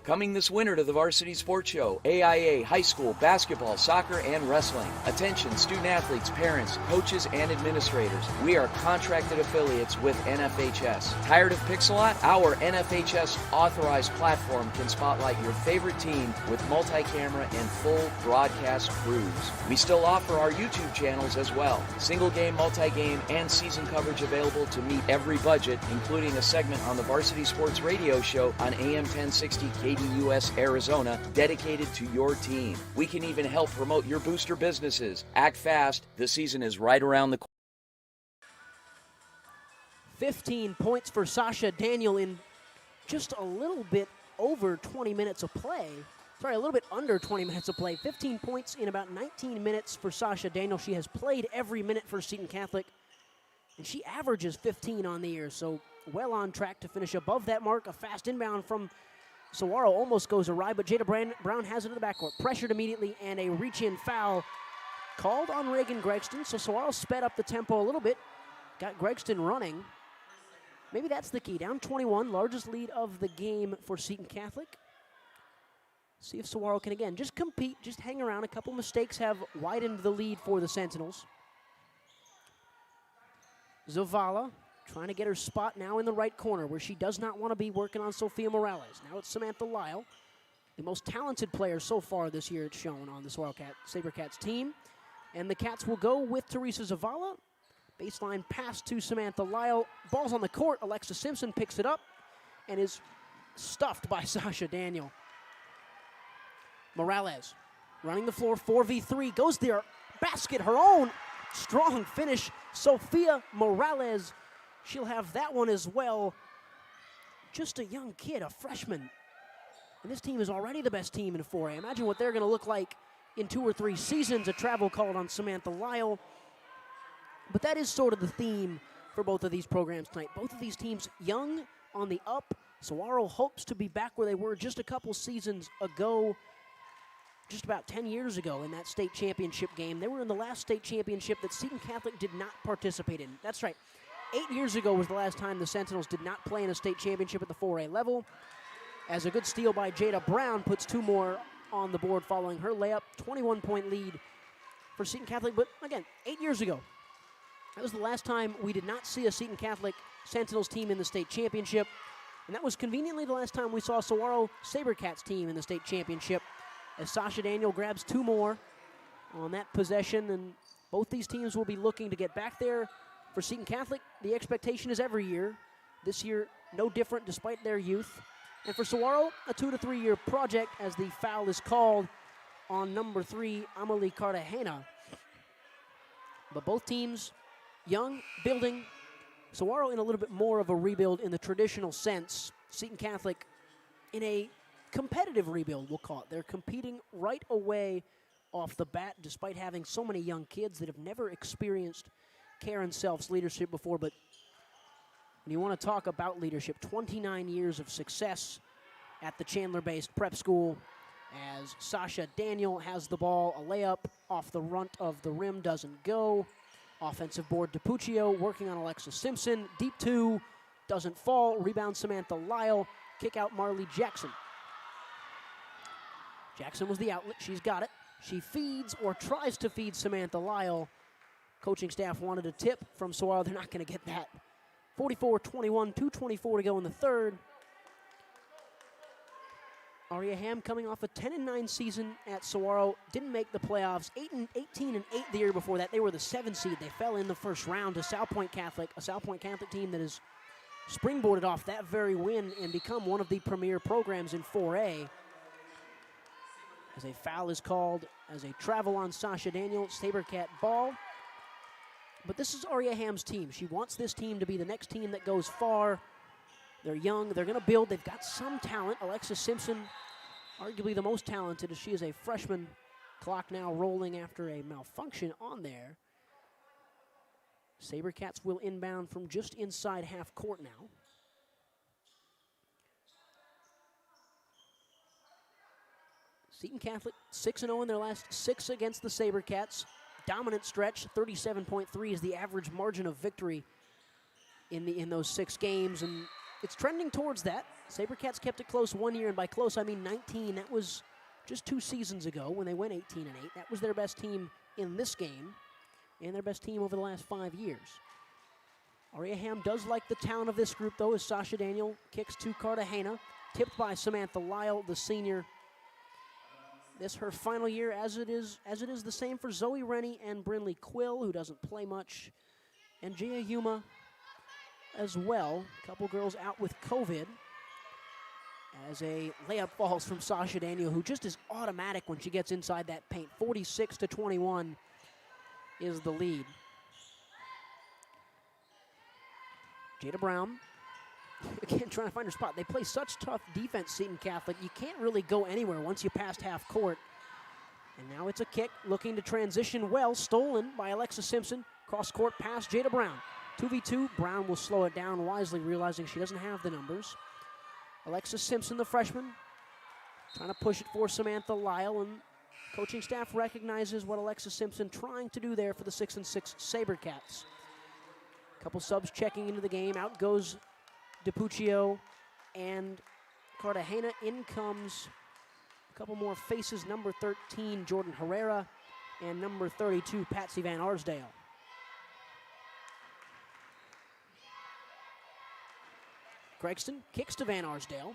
Coming this winter to the Varsity Sports Show, AIA, high school, basketball, soccer, and wrestling. Attention student athletes, parents, coaches, and administrators. We are contracted affiliates with NFHS. Tired of Pixelot? Our NFHS authorized platform can spotlight your favorite team with multi-camera and full broadcast crews. We still offer our YouTube channels as well. Single game, multi-game, and season coverage available to meet every budget, including a segment on the Varsity Sports Radio Show on AM 1060 KDUS Arizona, dedicated to your team. We can even help promote your booster businesses. Act fast. The season is right around the corner. 15 points for Sasha Daniel in just a little bit over 20 minutes of play. Sorry, a little bit under 20 minutes of play. 15 points in about 19 minutes for Sasha Daniel. She has played every minute for Seton Catholic, and she averages 15 on the year, so well on track to finish above that mark. A fast inbound from Saguaro almost goes awry, but Jada Brown has it in the backcourt. Pressured immediately, and a reach-in foul called on Reagan Gregston, so Saguaro sped up the tempo a little bit. Got Gregston running. Maybe that's the key. Down 21, largest lead of the game for Seton Catholic. See if Saguaro can, again, just compete, just hang around. A couple mistakes have widened the lead for the Sentinels. Zavala trying to get her spot now in the right corner where she does not want to be, working on Sophia Morales. Now it's Samantha Lyle, the most talented player so far this year, it's shown on the Sabercats team. And the Cats will go with Teresa Zavala. Baseline pass to Samantha Lyle. Ball's on the court. Alexa Simpson picks it up and is stuffed by Sasha Daniel. Morales running the floor, 4v3, goes there. Basket, her own. Strong finish. Sophia Morales, she'll have that one as well. Just a young kid, a freshman. And this team is already the best team in 4A. Imagine what they're going to look like in 2 or 3 seasons. A travel called on Samantha Lyle. But that is sort of the theme for both of these programs tonight. Both of these teams young, on the up. Saguaro hopes to be back where they were just a couple seasons ago, just about 10 years ago in that state championship game. They were in the last state championship that Seton Catholic did not participate in. That's right. 8 years ago was the last time the Sentinels did not play in a state championship at the 4A level. As a good steal by Jada Brown puts 2 more on the board following her layup. 21-point lead for Seton Catholic. But again, 8 years ago, that was the last time we did not see a Seton Catholic Sentinels team in the state championship. And that was conveniently the last time we saw a Saguaro Sabercats team in the state championship, as Sasha Daniel grabs 2 more on that possession. And both these teams will be looking to get back there. For Seton Catholic, the expectation is every year. This year, no different despite their youth. And for Saguaro, a 2 to 3 year project, as the foul is called on number 3, Amelie Cartagena. But both teams young, building. Saguaro in a little bit more of a rebuild in the traditional sense. Seton Catholic in a competitive rebuild, we'll call it. They're competing right away off the bat, despite having so many young kids that have never experienced Karen Self's leadership before. But when you want to talk about leadership, 29 years of success at the Chandler-based prep school, as Sasha Daniel has the ball. A layup off the runt of the rim doesn't go. Offensive board to Puccio, working on Alexa Simpson. Deep 2, doesn't fall. Rebound Samantha Lyle. Kick out Marley Jackson. Jackson was the outlet. She's got it. She feeds or tries to feed Samantha Lyle. Coaching staff wanted a tip from Saguaro. They're not going to get that. 44-21, 2:24 to go in the third. Aria Ham coming off a 10-9 season at Saguaro, didn't make the playoffs. 18-8 the year before that. They were the 7 seed. They fell in the first round to South Point Catholic, a South Point Catholic team that has springboarded off that very win and become one of the premier programs in 4A. As a foul is called as a travel on Sasha Daniel, Sabercat ball. But this is Aria Ham's team. She wants this team to be the next team that goes far. They're young, they're gonna build, they've got some talent. Alexis Simpson, arguably the most talented, as she is a freshman. Clock now rolling after a malfunction on there. Sabercats will inbound from just inside half court now. Seton Catholic 6-0 in their last 6 against the Sabercats. Dominant stretch, 37.3 is the average margin of victory in those 6 games, and it's trending towards that. Sabercats kept it close 1 year, and by close I mean 19. That was just 2 seasons ago when they went 18-8. That was their best team in this game, and their best team over the last 5 years. Aria Ham does like the talent of this group, though, as Sasha Daniel kicks to Cartagena, tipped by Samantha Lyle, the senior. This her final year, as it is the same for Zoe Rennie and Brinley Quill, who doesn't play much, and Gia Yuma as well. A couple girls out with COVID. As a layup falls from Sasha Daniel, who just is automatic when she gets inside that paint. 46-21 is the lead. Jada Brown, again, trying to find her spot. They play such tough defense, Seton Catholic. You can't really go anywhere once you passed half court. And now it's a kick, looking to transition well, stolen by Alexis Simpson. Cross court pass, Jada Brown. 2v2, Brown will slow it down wisely, realizing she doesn't have the numbers. Alexis Simpson, the freshman, trying to push it for Samantha Lyle, and coaching staff recognizes what Alexis Simpson trying to do there for the 6-6 Sabercats. Couple subs checking into the game. Out goes DiPuccio and Cartagena. In comes a couple more faces. Number 13, Jordan Herrera, and number 32, Patsy Van Arsdale. Gregston kicks to Van Arsdale.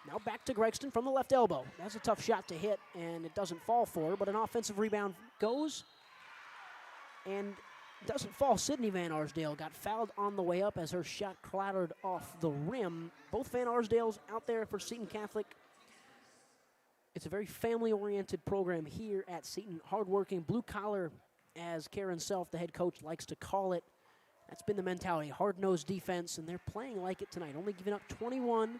Now back to Gregston from the left elbow. That's a tough shot to hit, and it doesn't fall for her, but an offensive rebound goes and doesn't fall. Sydney Van Arsdale got fouled on the way up as her shot clattered off the rim. Both Van Arsdales out there for Seton Catholic. It's a very family-oriented program here at Seton. Hardworking, blue-collar, as Karen Self, the head coach, likes to call it. That's been the mentality, hard-nosed defense, and they're playing like it tonight. Only giving up 21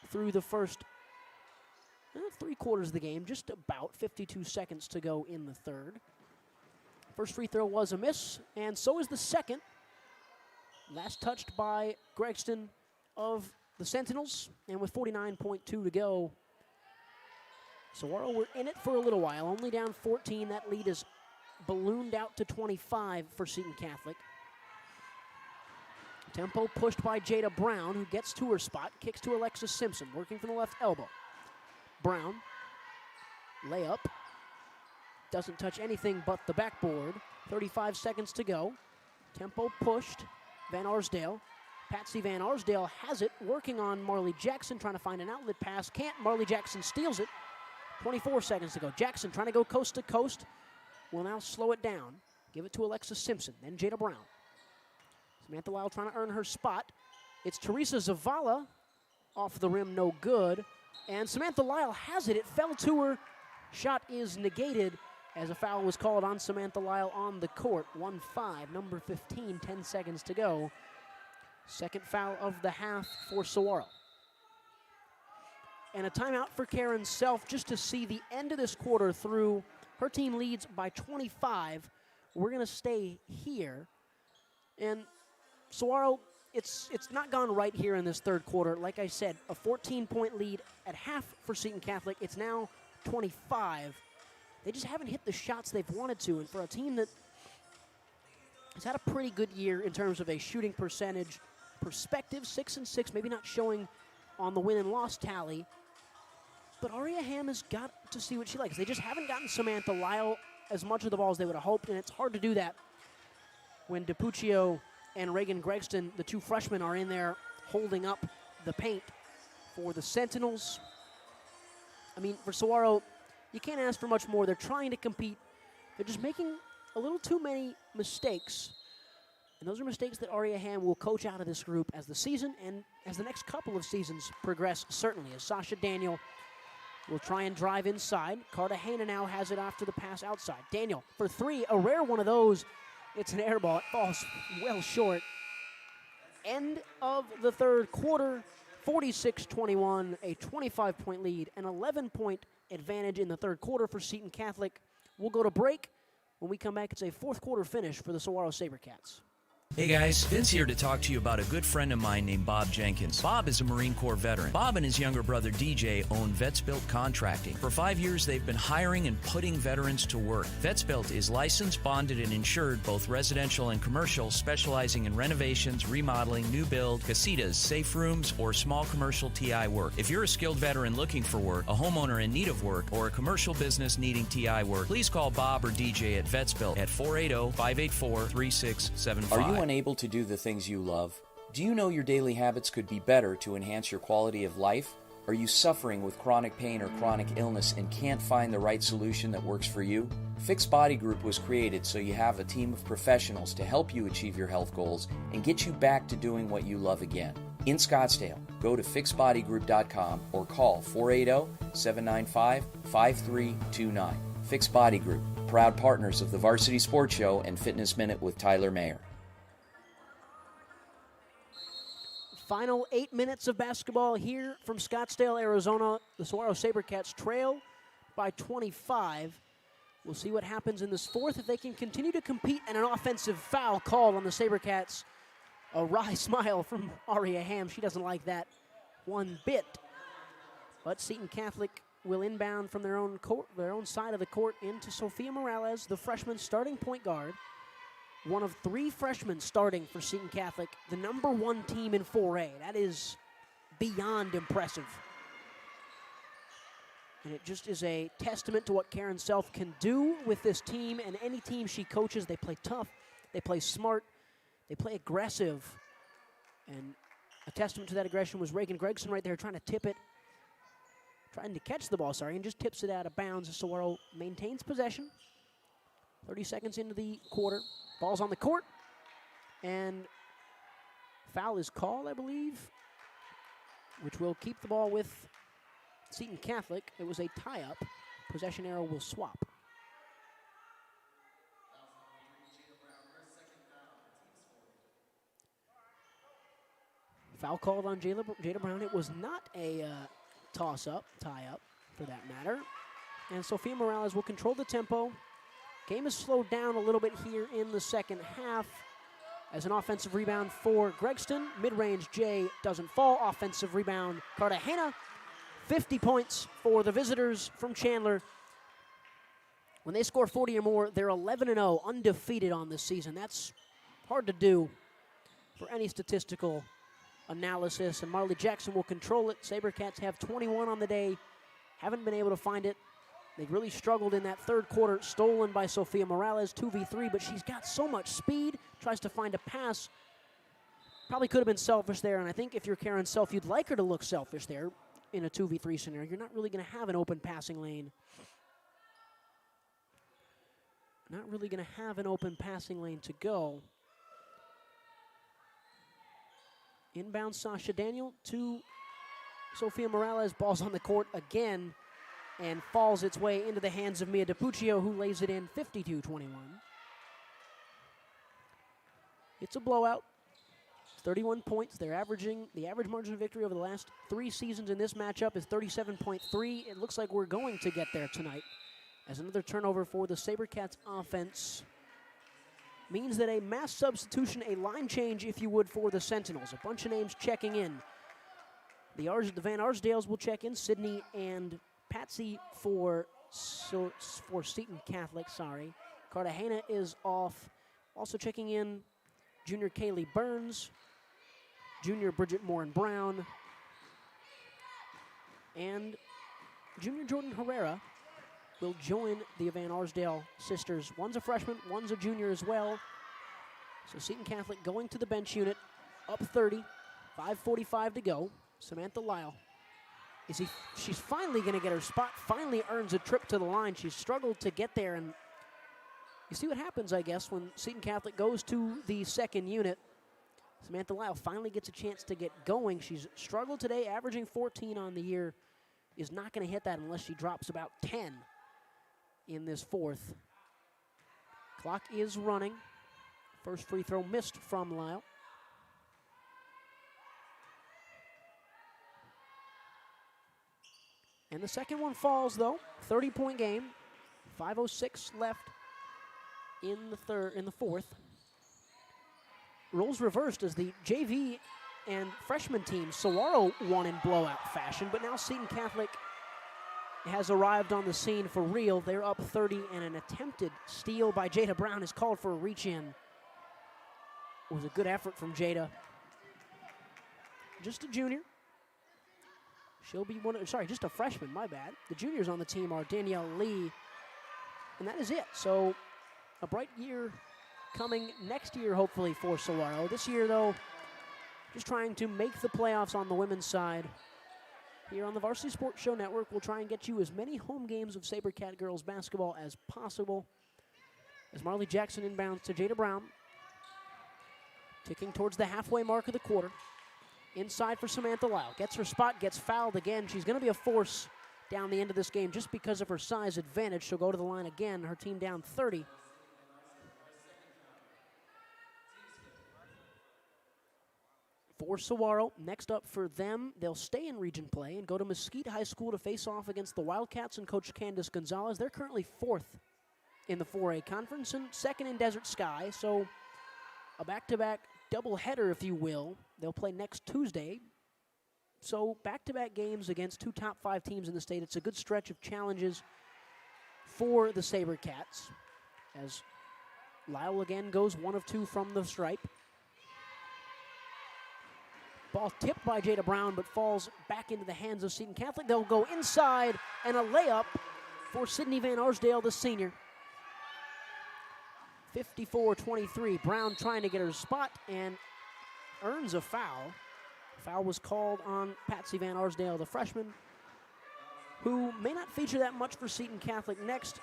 through the first 3 quarters of the game, just about 52 seconds to go in the third. First free throw was a miss, and so is the second. Last touched by Gregston of the Sentinels, and with 49.2 to go, Saguaro were in it for a little while, only down 14. That lead is ballooned out to 25 for Seton Catholic. Tempo pushed by Jada Brown, who gets to her spot, kicks to Alexis Simpson, working from the left elbow. Brown, layup, doesn't touch anything but the backboard. 35 seconds to go. Tempo pushed, Van Arsdale. Patsy Van Arsdale has it, working on Marley Jackson, trying to find an outlet pass. Can't, Marley Jackson steals it. 24 seconds to go. Jackson trying to go coast to coast. Will now slow it down. Give it to Alexis Simpson, then Jada Brown. Samantha Lyle trying to earn her spot. It's Teresa Zavala off the rim, no good. And Samantha Lyle has it. It fell to her. Shot is negated as a foul was called on Samantha Lyle on the court. 1-5, number 15, 10 seconds to go. Second foul of the half for Saguaro. And a timeout for Karen Self just to see the end of this quarter through. Her team leads by 25. We're going to stay here. And Saguaro, it's not gone right here in this third quarter. Like I said, a 14-point lead at half for Seton Catholic. It's now 25. They just haven't hit the shots they've wanted to. And for a team that has had a pretty good year in terms of a shooting percentage perspective, 6-6, maybe not showing on the win and loss tally. But Aria Ham has got to see what she likes. They just haven't gotten Samantha Lyle as much of the ball as they would have hoped, and it's hard to do that when DiPuccio and Reagan Gregston, the two freshmen, are in there holding up the paint for the Sentinels. I mean, for Saguaro, you can't ask for much more. They're trying to compete. They're just making a little too many mistakes. And those are mistakes that Aria Ham will coach out of this group as the season and as the next couple of seasons progress, certainly. As Sasha Daniel will try and drive inside. Cartagena now has it after the pass outside. Daniel for three, a rare one of those. It's an air ball. It falls well short. End of the third quarter, 46-21, a 25-point lead, an 11-point advantage in the third quarter for Seton Catholic. We'll go to break. When we come back, it's a fourth quarter finish for the Saguaro Sabercats. Hey guys, Vince here to talk to you about a good friend of mine named Bob Jenkins. Bob is a Marine Corps veteran. Bob and his younger brother DJ own Vets Built Contracting. For 5 years, they've been hiring and putting veterans to work. Vets Built is licensed, bonded, and insured, both residential and commercial, specializing in renovations, remodeling, new build, casitas, safe rooms, or small commercial TI work. If you're a skilled veteran looking for work, a homeowner in need of work, or a commercial business needing TI work, please call Bob or DJ at Vets Built at 480-584-3675. Are you unable to do the things you love? Do you know your daily habits could be better to enhance your quality of life? Are you suffering with chronic pain or chronic illness and can't find the right solution that works for you? Fixed Body Group was created so you have a team of professionals to help you achieve your health goals and get you back to doing what you love again. In Scottsdale, go to fixedbodygroup.com or call 480-795-5329. Fixed Body Group, proud partners of the Varsity Sports Show and Fitness Minute with Tyler Mayer. Final 8 minutes of basketball here from Scottsdale, Arizona. The Saguaro Sabercats trail by 25. We'll see what happens in this fourth if they can continue to compete, and an offensive foul called on the Sabercats. A wry smile from Aria Ham. She doesn't like that one bit. But Seton Catholic will inbound from their own court, their own side of the court into Sophia Morales, the freshman starting point guard. One of three freshmen starting for Seton Catholic, the number one team in 4A. That is beyond impressive. And it just is a testament to what Karen Self can do with this team and any team she coaches. They play tough, they play smart, they play aggressive. And a testament to that aggression was Reagan Gregson right there trying to catch the ball, and just tips it out of bounds. Saguaro maintains possession. 30 seconds into the quarter. Ball's on the court, and foul is called, I believe, which will keep the ball with Seton Catholic. It was a tie-up. Possession arrow will swap. Foul called on Jada Brown. It was not a toss-up, tie-up, for that matter. And Sophia Morales will control the tempo. Game is slowed down a little bit here in the second half as an offensive rebound for Gregston. Mid-range J doesn't fall. Offensive rebound Cartagena. 50 points for the visitors from Chandler. When they score 40 or more, they're 11-0, undefeated on this season. That's hard to do for any statistical analysis. And Marley Jackson will control it. Sabercats have 21 on the day. Haven't been able to find it. They really struggled in that third quarter, stolen by Sophia Morales, 2v3, but she's got so much speed, tries to find a pass. Probably could have been selfish there, and I think if you're Karen Self, you'd like her to look selfish there in a 2v3 scenario. You're not really going to have an open passing lane. Not really going to have an open passing lane to go. Inbound Sasha Daniel to Sophia Morales. Ball's on the court again, and falls its way into the hands of Mia DiPuccio, who lays it in 52-21. It's a blowout. 31 points. They're averaging, the average margin of victory over the last 3 seasons in this matchup is 37.3. It looks like we're going to get there tonight, as another turnover for the Sabercats offense means that a mass substitution, a line change, if you would, for the Sentinels. A bunch of names checking in. The Van Arsdales will check in. Sydney and Patsy for Seton Catholic, Cartagena is off. Also checking in, junior Kaylee Burns, junior Bridget Morin-Brown, and junior Jordan Herrera will join the Van Arsdale sisters. One's a freshman, one's a junior as well. So Seton Catholic going to the bench unit, up 30, 5:45 to go. Samantha Lyle She's finally going to get her spot, finally earns a trip to the line. She's struggled to get there, and you see what happens, I guess, when Seton Catholic goes to the second unit. Samantha Lyle finally gets a chance to get going. She's struggled today, averaging 14 on the year. Is not going to hit that unless she drops about 10 in this fourth. Clock is running. First free throw missed from Lyle. And the second one falls, though. 30-point game. 5:06 left in the fourth. Roles reversed as the JV and freshman team, Saguaro won in blowout fashion, but now Seton Catholic has arrived on the scene for real. They're up 30, and an attempted steal by Jada Brown is called for a reach-in. It was a good effort from Jada. Just a junior. She'll be just a freshman, my bad. The juniors on the team are Danielle Lee, and that is it. So a bright year coming next year, hopefully, for Saguaro. This year, though, just trying to make the playoffs on the women's side. Here on the Varsity Sports Show Network, we'll try and get you as many home games of Sabercat girls basketball as possible. As Marley Jackson inbounds to Jada Brown, ticking towards the halfway mark of the quarter. Inside for Samantha Lyle. Gets her spot, gets fouled again. She's going to be a force down the end of this game just because of her size advantage. She'll go to the line again. Her team down 30. For Saguaro, next up for them, they'll stay in region play and go to Mesquite High School to face off against the Wildcats and Coach Candace Gonzalez. They're currently 4th in the 4A conference and 2nd in Desert Sky, so a back-to-back doubleheader, if you will. They'll play next Tuesday. So back-to-back games against 2 top 5 teams in the state. It's a good stretch of challenges for the Sabercats as Lyle again goes 1 of 2 from the stripe. Ball tipped by Jada Brown, but falls back into the hands of Seton Catholic. They'll go inside, and a layup for Sydney Van Arsdale, the senior. 54-23. Brown trying to get her spot and earns a foul. Foul was called on Patsy Van Arsdale, the freshman, who may not feature that much for Seton Catholic next,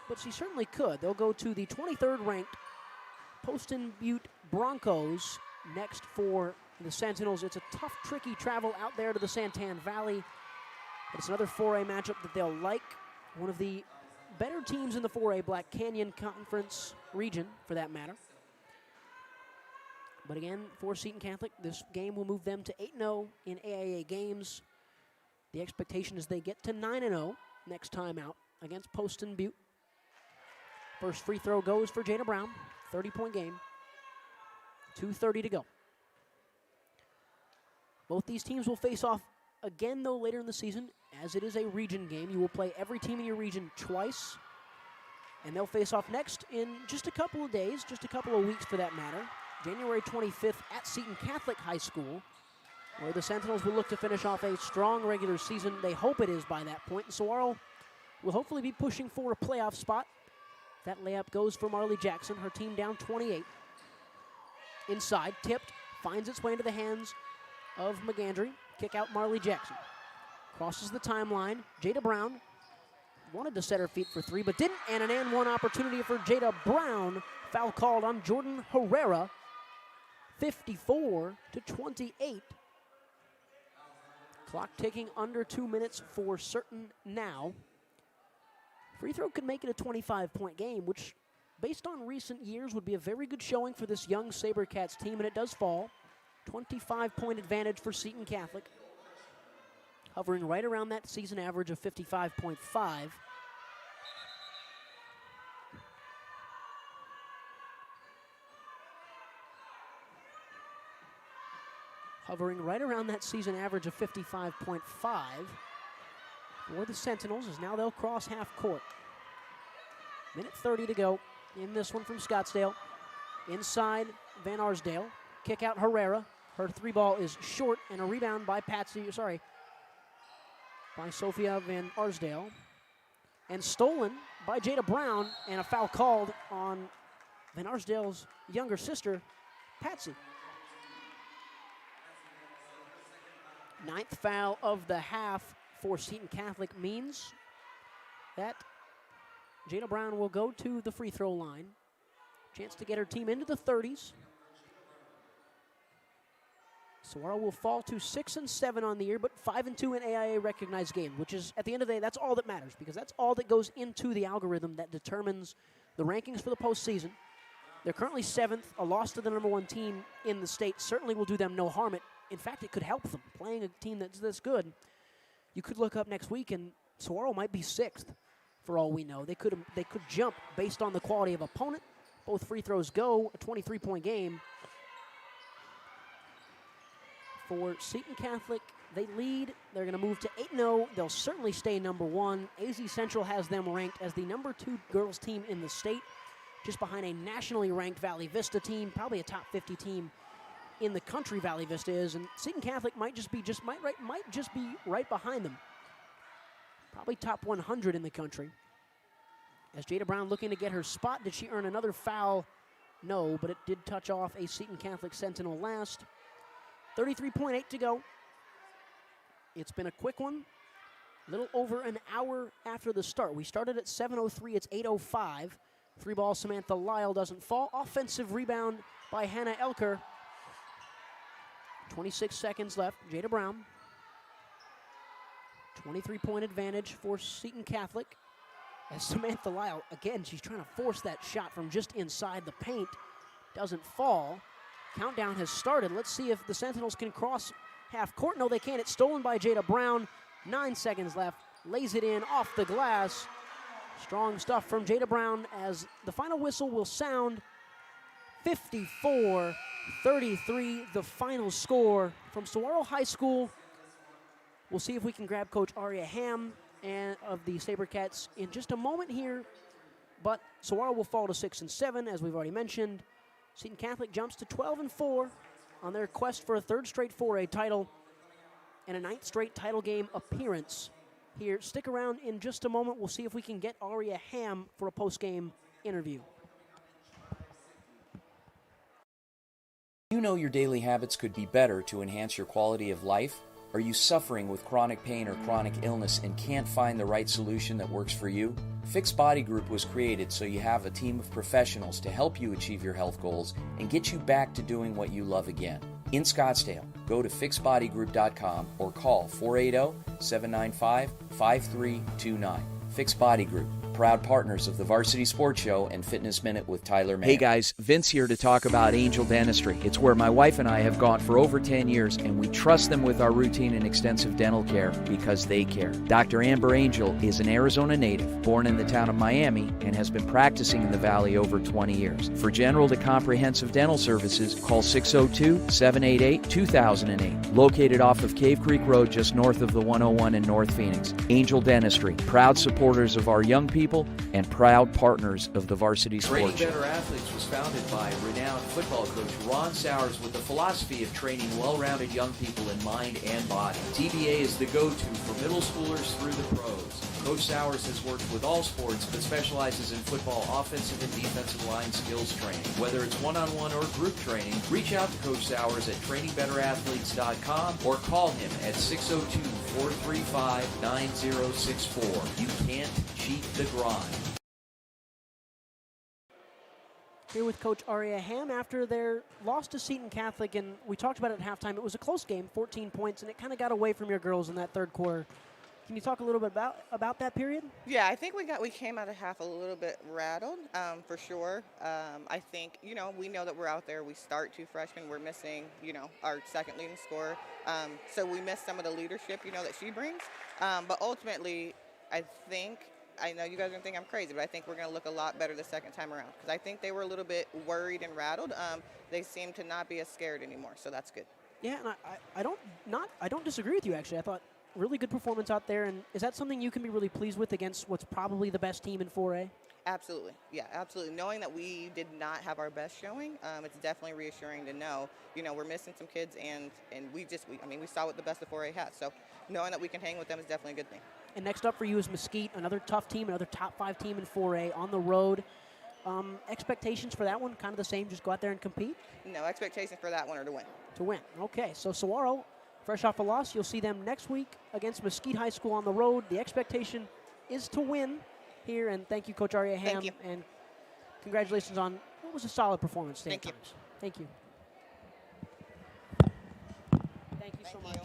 but she certainly could. They'll go to the 23rd ranked Poston Butte Broncos next for the Sentinels. It's a tough, tricky travel out there to the Santan Valley. But it's another 4A matchup that they'll like. One of the better teams in the 4A Black Canyon Conference region, for that matter. But again, for Seton Catholic, this game will move them to 8-0 in AIA games. The expectation is they get to 9-0 next time out against Poston Butte. First free throw goes for Jada Brown. 30-point game. 2:30 to go. Both these teams will face off again, though, later in the season. As it is a region game, you will play every team in your region twice. And they'll face off next in just a couple of days, just a couple of weeks for that matter. January 25th at Seton Catholic High School, where the Sentinels will look to finish off a strong regular season. They hope it is by that point. And Saguaro will hopefully be pushing for a playoff spot. That layup goes for Marley Jackson, her team down 28. Inside, tipped, finds its way into the hands of McGandry. Kick out Marley Jackson. Crosses the timeline. Jada Brown wanted to set her feet for 3, but didn't. And an and one opportunity for Jada Brown. Foul called on Jordan Herrera. 54-28. Clock ticking under 2 minutes for certain now. Free throw could make it a 25-point game, which, based on recent years, would be a very good showing for this young Sabercats team, and it does fall. 25-point advantage for Seton Catholic, hovering right around that season average of 55.5. Hovering right around that season average of 55.5 for the Sentinels, as now they'll cross half court. Minute 30 to go in this one from Scottsdale. Inside Van Arsdale. Kick out Herrera. Her 3 ball is short, and a rebound by by Sophia Van Arsdale. And stolen by Jada Brown, and a foul called on Van Arsdale's younger sister, Patsy. 9th foul of the half for Seton Catholic means that Jada Brown will go to the free throw line. Chance to get her team into the 30s. Saguaro will fall to 6-7 on the year, but 5-2 in AIA recognized games, which is, at the end of the day, that's all that matters, because that's all that goes into the algorithm that determines the rankings for the postseason. They're currently 7th. A loss to the number 1 team in the state certainly will do them no harm. In fact, it could help them. Playing a team that's this good, you could look up next week and Saguaro might be 6th for all we know. They could jump based on the quality of opponent. Both free throws go, a 23-point game. For Seton Catholic, they lead. They're going to move to 8-0. They'll certainly stay number 1. AZ Central has them ranked as the number 2 girls team in the state, just behind a nationally ranked Valley Vista team, probably a top 50 team in the country. Valley Vista is, and Seton Catholic might just be right behind them. Probably top 100 in the country. As Jada Brown looking to get her spot, did she earn another foul? No, but it did touch off a Seton Catholic Sentinel last. 33.8 to go. It's been a quick one. A little over an hour after the start. We started at 7:03. It's 8:05. 3-ball Samantha Lyle doesn't fall. Offensive rebound by Hannah Elker. 26 seconds left. Jada Brown. 23-point advantage for Seton Catholic. As Samantha Lyle, again, she's trying to force that shot from just inside the paint. Doesn't fall. Countdown has started. Let's see if the Sentinels can cross half court. No, they can't. It's stolen by Jada Brown. 9 seconds left. Lays it in off the glass. Strong stuff from Jada Brown as the final whistle will sound. 54-33, the final score from Saguaro High School. We'll see if we can grab Coach Aria Ham and of the Sabercats in just a moment here. But Saguaro will fall to 6-7, as we've already mentioned. Seton Catholic jumps to 12-4 on their quest for a 3rd straight 4A title and a 9th straight title game appearance. Here, stick around in just a moment. We'll see if we can get Aria Ham for a post-game interview. You know your daily habits could be better to enhance your quality of life? Are you suffering with chronic pain or chronic illness and can't find the right solution that works for you? Fix Body Group was created so you have a team of professionals to help you achieve your health goals and get you back to doing what you love again. In Scottsdale, go to fixbodygroup.com or call 480-795-5329. Fix Body Group, proud partners of the Varsity Sports Show and Fitness Minute with Tyler Mann. Hey guys, Vince here to talk about Angel Dentistry. It's where my wife and I have gone for over 10 years, and we trust them with our routine and extensive dental care because they care. Dr. Amber Angel is an Arizona native, born in the town of Miami, and has been practicing in the Valley over 20 years. For general to comprehensive dental services, call 602-788-2008. Located off of Cave Creek Road, just north of the 101 in North Phoenix. Angel Dentistry, proud supporters of our young people and proud partners of the Varsity Sports Show. Training Better Athletes was founded by renowned football coach Ron Sowers with the philosophy of training well-rounded young people in mind and body. TBA is the go-to for middle schoolers through the pros. Coach Sowers has worked with all sports but specializes in football offensive and defensive line skills training. Whether it's one-on-one or group training, reach out to Coach Sowers at trainingbetterAthletes.com or call him at 602-435-9064. You can't cheat the grind. Here with Coach Aria Ham after their loss to Seton Catholic, and we talked about it at halftime. It was a close game, 14 points, and it kind of got away from your girls in that 3rd quarter. Can you talk a little bit about that period? Yeah, I think we came out of half a little bit rattled, for sure. I think, we know that we're out there. We start 2 freshmen. We're missing, our second leading scorer. So we missed some of the leadership, that she brings. But ultimately, I know you guys are going to think I'm crazy, but I think we're going to look a lot better the second time around because I think they were a little bit worried and rattled. They seem to not be as scared anymore, so that's good. Yeah, and I don't disagree with you, actually. I thought really good performance out there, and is that something you can be really pleased with against what's probably the best team in 4A? Absolutely. Yeah, absolutely. Knowing that we did not have our best showing, it's definitely reassuring to know, we're missing some kids, and we saw what the best of 4A has. So knowing that we can hang with them is definitely a good thing. And next up for you is Mesquite, another tough team, another top 5 team in 4A on the road. Expectations for that one, kind of the same, just go out there and compete? No, expectations for that one are to win. To win. Okay, so Saguaro fresh off a loss. You'll see them next week against Mesquite High School on the road. The expectation is to win here, and thank you, Coach Aria Ham. Thank you. And congratulations on what was a solid performance today. Thank you. Thank you. Thank you so much.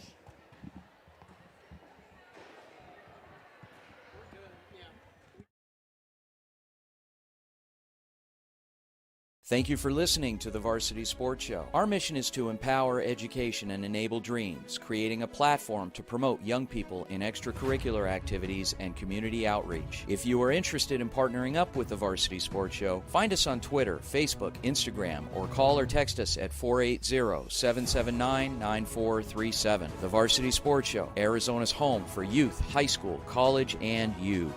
Thank you for listening to the Varsity Sports Show. Our mission is to empower education and enable dreams, creating a platform to promote young people in extracurricular activities and community outreach. If you are interested in partnering up with the Varsity Sports Show, find us on Twitter, Facebook, Instagram, or call or text us at 480-779-9437. The Varsity Sports Show, Arizona's home for youth, high school, college, and you.